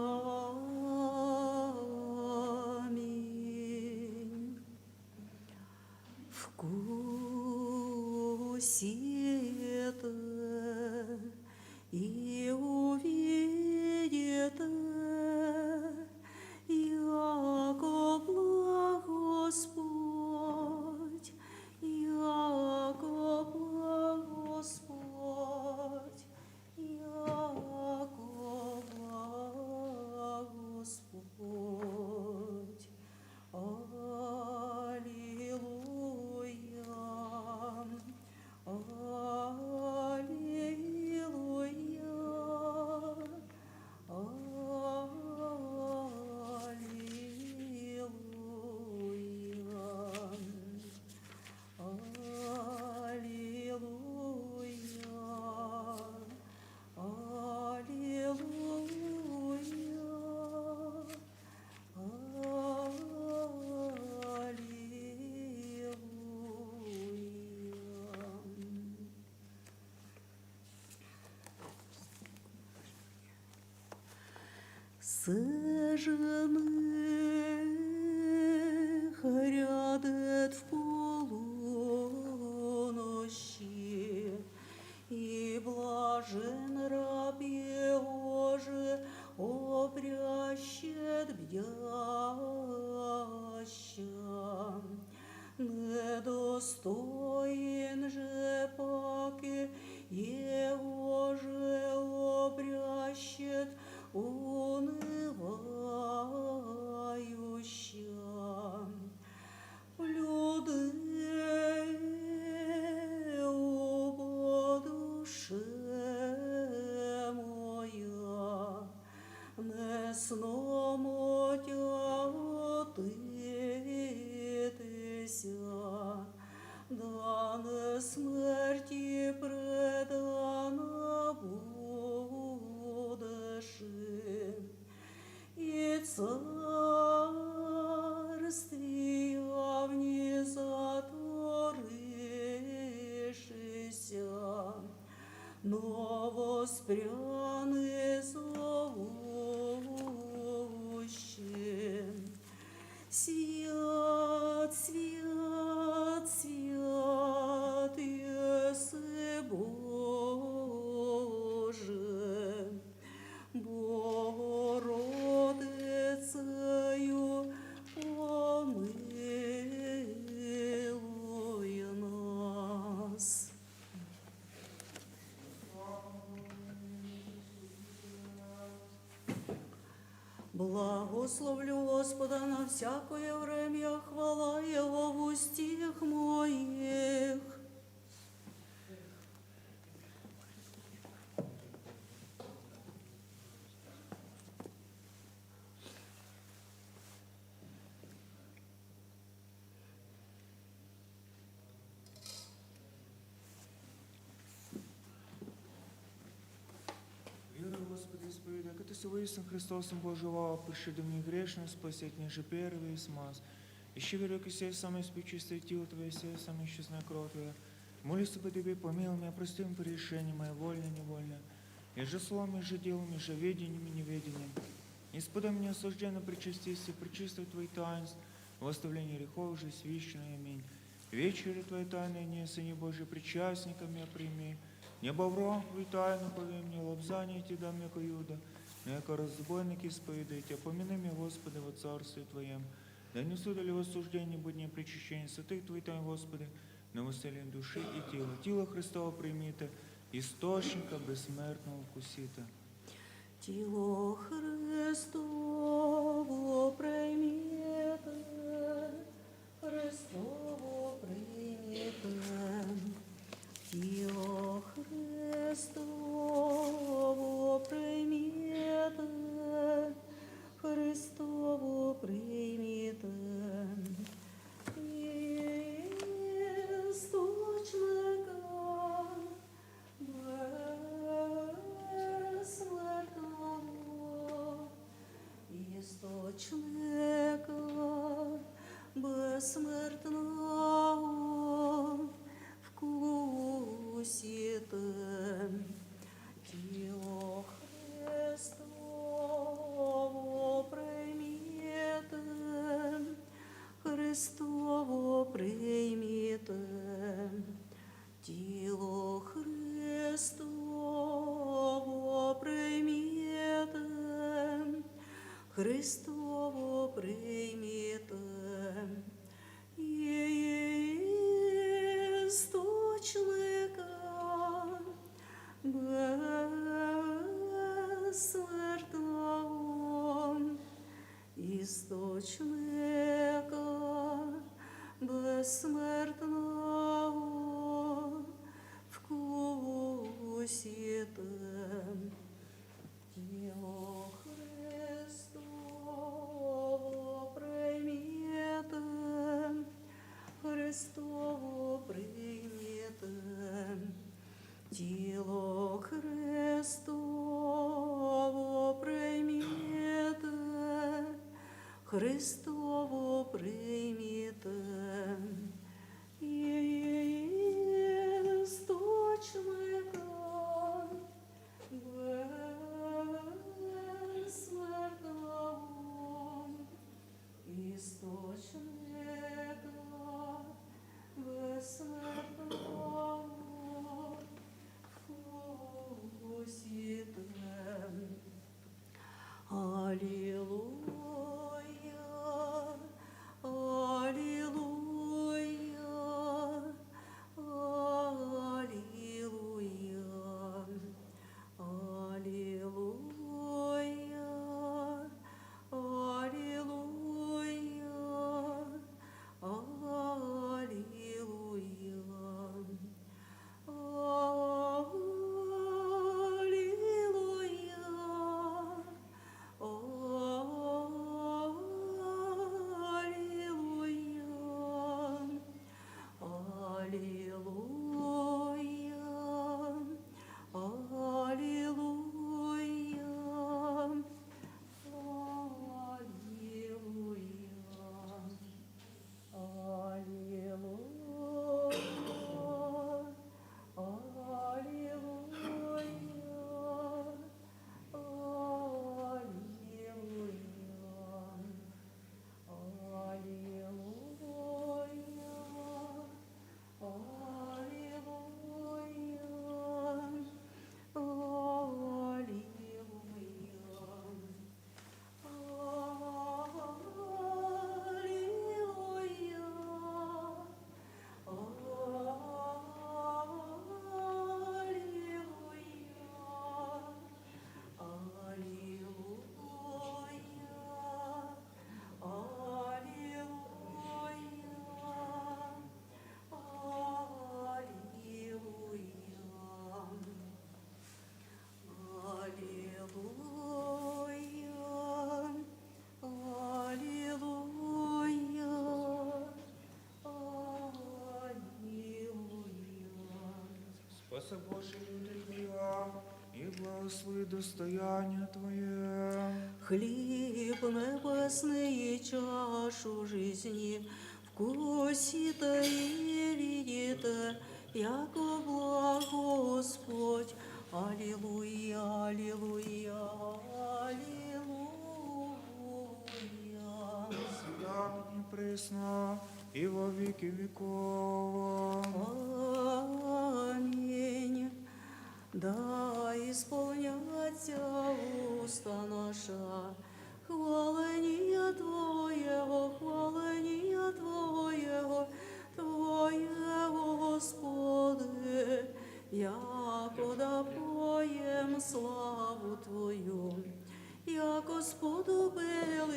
Амінь. Вкусите и увидите, яко благ Господь, яко благ Господь, яко благ Господь. Аллилуйя, аллилуйя, Сожженых рядет в полуночи, и блажен раб Божий обрящет бдяща. Недостоин же паки его же обрящет унывающа. Люди упадут воспряне зовуще. Свят, свят, свят, єси Боже, Богородицею помилуй нас. Благословлю Господа на всякое время, хвала Его в устих моих. Верую, Господи, исповедаю, как Ты с воистину Христосом Божьего, пришли мне грешно, спасет ниже первый смаз. Ищи верю, к сей самое спичистое тело Твое, сей самая честная кровь Твоя. Молюсь Тебе, Тебе, помилуй меня, прости мне прегрешение мое, вольно, невольно. И же словом, и же делом, и же ведением, и неведением. Не сподай мне осужденно причастись, причистой Твои таинств, в оставлении грехов же священной. Аминь. Вечерю Твоей тайны, не Сыне Божий, причастниками я прими. Небо враг Твой тайну повей мне, лобзание Тебя, м'яко Юда, яко разбойники исповедайте, помяни меня, Господи, во Царстве Твоем. Да не судили в осуждении, будь не причащение святых Твоих тайн, Господи, на восселение души и тела. Тіло Христова приміте, істочника безсмертного вкусіте. Тіло Христово прийміте, Христово прийміте, тіло Христово прийміте, Христово прийміте. Істочника безсмертного, істочника безсмертного, вкусіте. Тіло Христово прийміте, Христово прийміте, тіло Христово прийміте, Христово прийміте, істочника безсмертного, істочника безсмертного, вкусіте. Тіло Христово прийміте, Христово прийміте, тіло Христово прийміте, Христово прийміте, істочника безсмертного, істочника безсмертного, вкусіте. Алілуя, Спаси Боже люди Твоя, і благослови достояння Твоє. Хліб небесний, чашу жизни, вкусите и видите, яко благ Господь. Аллилуйя, аллилуйя, аллилуйя. Всегда ныне пресно, и во веки веков. Аминь. Да исполнятся уста наша, хваления Твоего, Твоего, Господи, яко да поем славу Твою. Яко сподобил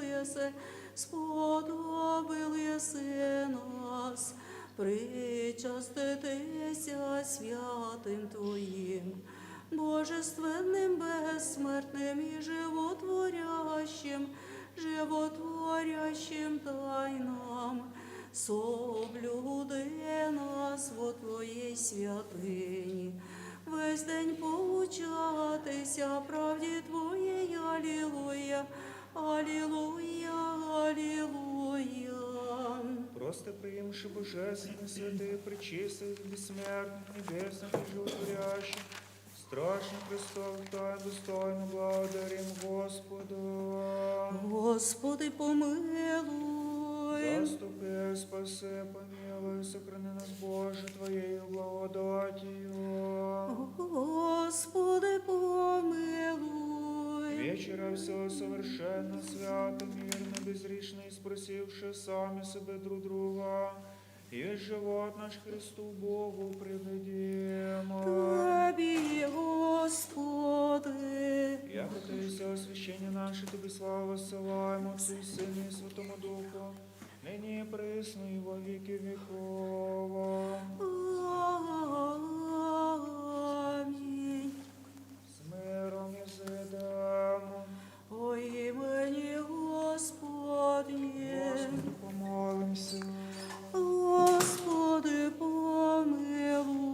єси, сподобил єси нас, причаститися святим Твоїм, божественним, безсмертним і животворящим тайнам, соблюди нас во Твоїй святині. Весь день поучатися правді Твоєї, алілуя, алілуя, алілуя. Просто приимши божественный, святый, пречистый, бессмертный, небесный, животворящий, страшный Христов, Дай достойно благодарим Господу. Господи, помилуй. Заступи, спаси, помилуй, сохрани нас, Боже, Твоею благодатью. Господи, помилуй. Вечера все совершенно, свято, мирно, безгрешно, и спросивши сами себе друг друга, и живот наш Христу Богу приведем. Тобі, Господи. Яко Ти все освящення наше, Тобі слава посилаємо, Отцу і Сину і Святому Духу, нині і присно, і во віки вікова. Амінь. З миром і зидемо. О імені Господнє. Господи, помолимся. Господи, помилуй.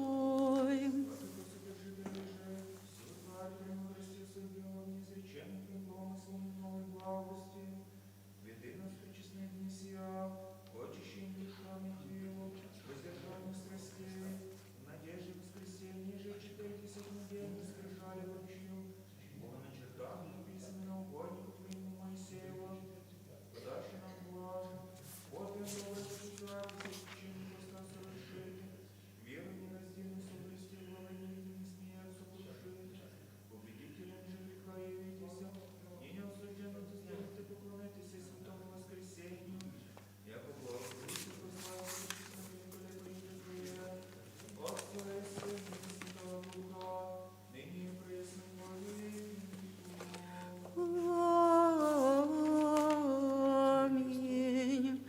Амінь.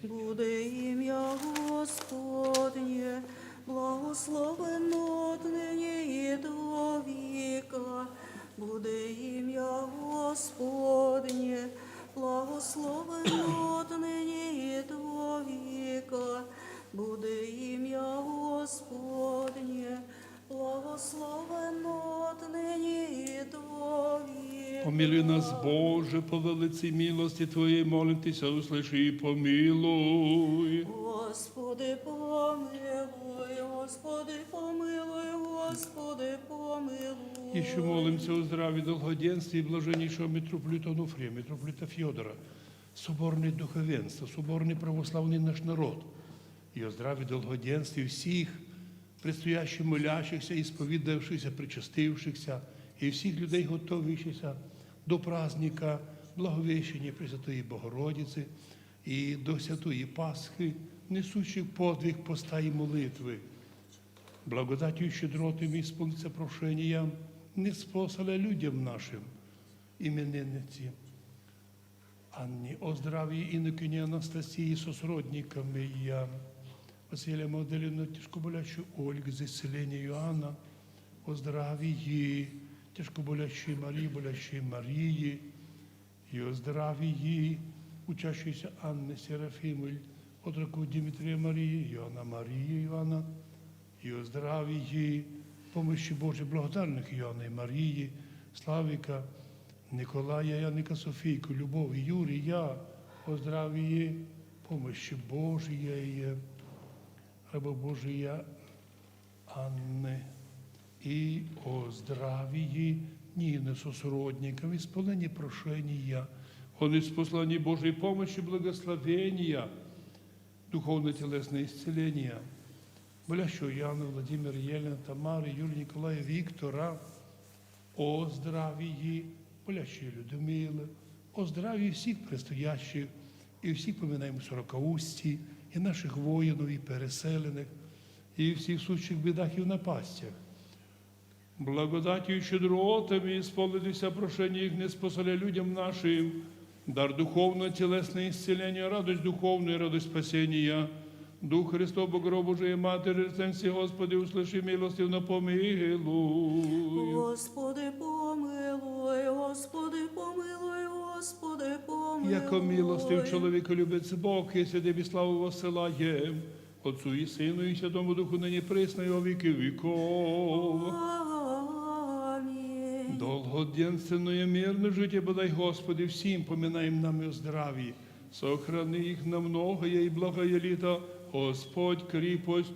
Буде ім'я Господнє, благословено нині і до віка. Буде ім'я Господнє, благословено нині і до віка. Буде ім'я Господнє, благословено нині і до віка. Помилуй нас, Боже, по велиці милості Твоєї, молимтеся, услыши і помилуй. Господи, помилуй, Господи, помилуй, Господи, помилуй. Еще молимся о здравии, долгоденствии блаженнейшего митрополита Онуфрия, митрополита Федора, соборное духовенство, соборный православный наш народ, и о здравии, долгоденствии всех предстоящих молящихся, исповедавшихся, причастившихся, и всех людей, готовящихся до праздника Благовещения Пресвятої Богородицы и до Святої Пасхи, несущих подвиг поста и молитвы. Благодатью и щедротами исполнится прошением, не способе людям нашим, именинниці Анні, о здравии инокині Анастасії со сродниками я, Василия Магдалину, тяжкоболящую Ольгу, за исцеление Иоанна, о здравии тяжкоболящей Марии, болящей Марии, и о здравии учащейся Анны Серафимы, от руку Дмитрия Марии, Иоанна Марии Иоанна, и о здравии, помощи Божьей благодарных Иоанна и Марии, Славика, Николая, Яника, Софийку, Любови, Юрия, о здравии, помощи Божьей, раба Божия Анны, и о здравии Нины со сродниками, исполнение прошения, он из послания Божьей помощи, благословения, духовно-телесное исцеление, болящего Яна, Владимира, Елена, Тамары, Юлии, Николая, Виктора, о здравии, болящей Людмилы, о здравии всіх предстоящих, і всіх поминаємо сорокаусті, і наших воїнів, і переселених, і всіх сущих бідах і в напастях. Благодатью и щедротами исполнитеся прошения их, не спасали людям нашим, дар духовно-телесное исцеление, радость духовную, радость спасения. Дух Христов, Богородица Божия Матерь, рецензии Господи, услыши милостивно помилуй. Господи, помилуй, Господи, помилуй, Господи, помилуй. Яко милостив чоловіка любить Бог, і сидибі славу воссилає, Отцу і Сину, і Святому Духу, нині присно, і во віки віков. Амінь. Долгоденственное мирное житие подай, Господи, всім поминаем нами о здравии. Сохрани их на многое и благое лето, Господь, крепость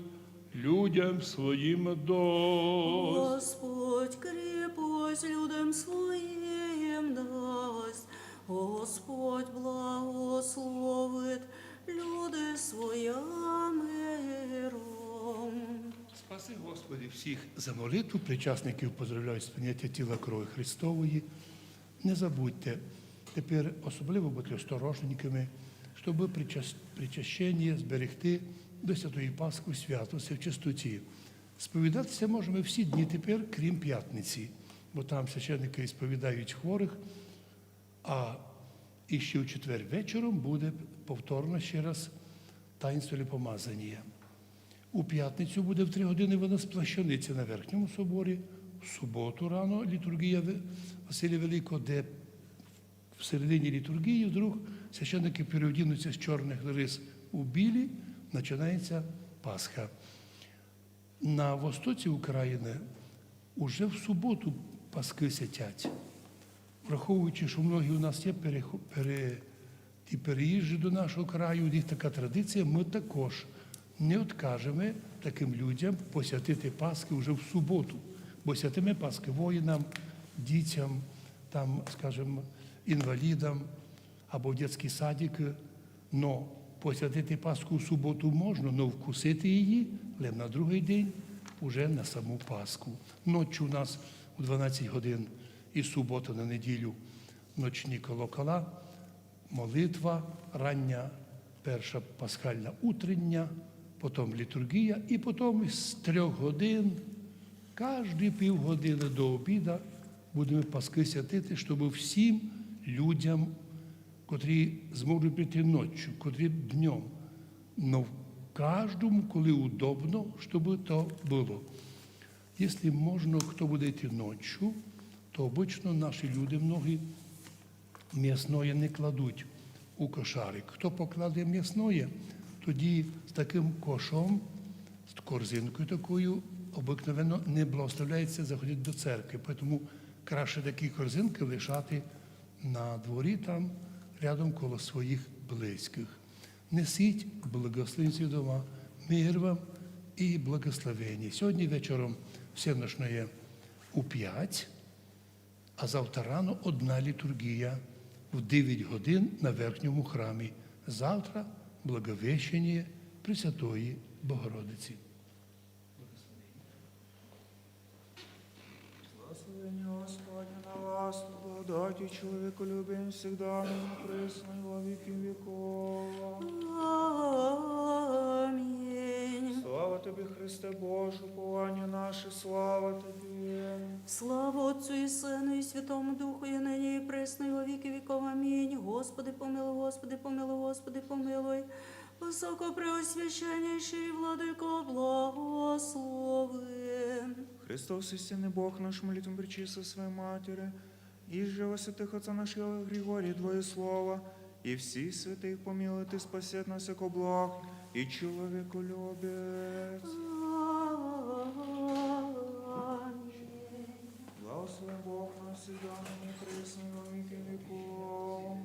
людям своим даст. Господь, крепость людям своим дасть. Господь благословит люди своя миром. Спаси, Господи, всіх за молитву, причасників поздравляю з прийняття тіла крові Христової. Не забудьте, тепер особливо бути осторожненькими, щоб причащення зберегти до Святої Пасхи в святості, в чистоті. Сповідатися можемо всі дні тепер, крім п'ятниці, бо там священники сповідають хворих, а і ще в четвер вечором буде повторно ще раз таїнство помазання. У п'ятницю буде в 3 години водосплащаниця на Верхньому соборі, в суботу рано літургія Василія Великого, де в середині літургії вдруг священники переодінуться з чорних рис у білі, починається Пасха. На востоці України уже в суботу Паски святять. Враховуючи, що многі у нас є переїжджі до нашого краю, у них така традиція, ми також не откажемо таким людям посвятити Пасхи вже в суботу. Бо святимо Пасхи воїнам, дітям, там, скажімо, інвалідам або в дитячий садик. Но посвятити Пасху в суботу можна, але вкусити її лише на другий день, вже на саму Пасху. Ночі у нас у 12 годин і субота на неділю ночні колокола, молитва, рання перша пасхальна утрення, потім літургія, і потім з 3 годин, кожні півгодини до обіду будемо Паски святити, щоб всім людям, котрі зможуть прийти ночі, котрі днем, но в кожному, коли удобно, щоб то було. Якщо можна, хто буде йти ночі, то обично наші люди многі м'ясное не кладуть у кошарик. Хто покладе м'ясное, тоді з таким кошом, з корзинкою такою, обикновено не благословляється заходити до церкви. Тому краще такі корзинки лишати на дворі там, рядом коло своїх близьких. Несіть благословенці дома, мир вам і благословення. Сьогодні вечором всеношне у 5, а завтра рано одна літургія в 9 годин на Верхньому храмі. Завтра Благовещення Пресвятої Богородиці. Благословение Господне на вас, благодатью человеку любим всегда, ныне пресно и во веки веков. Амінь. Слава Тобі, Христе Боже, уповання наше, слава Тобі. Слава Отцю і Сину, і Святому Духу, і нині, і присно, і во віки віков. Амінь. Господи, помилуй, Господи, помилуй, Господи, помилуй. Високопреосвященнейший Владико, благослови. Христос, истинный Бог наш, молитвом причисти своей Матери, и же во святых Отца нашего Григория Твое Слово, и всех святых помилует и спасет нас, яко благ, и человеколюбец. Благословен Бог нас всегда, ныне и присно, и во веки веков.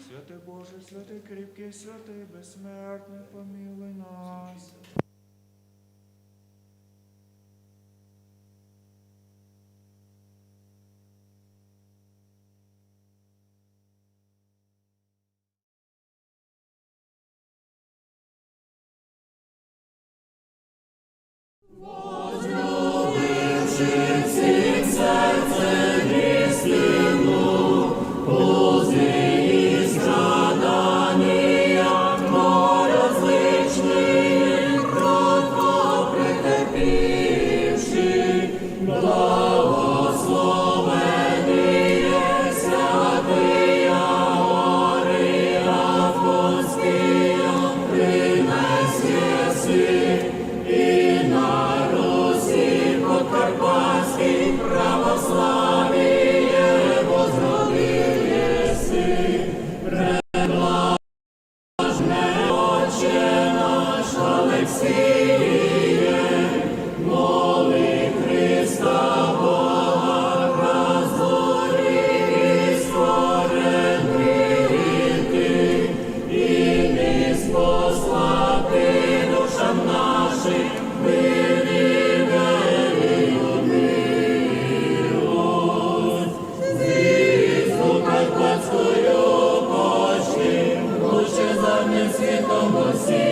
Святый Боже, святый крепкий, святый бессмертный, помилуй нас. Світом усі.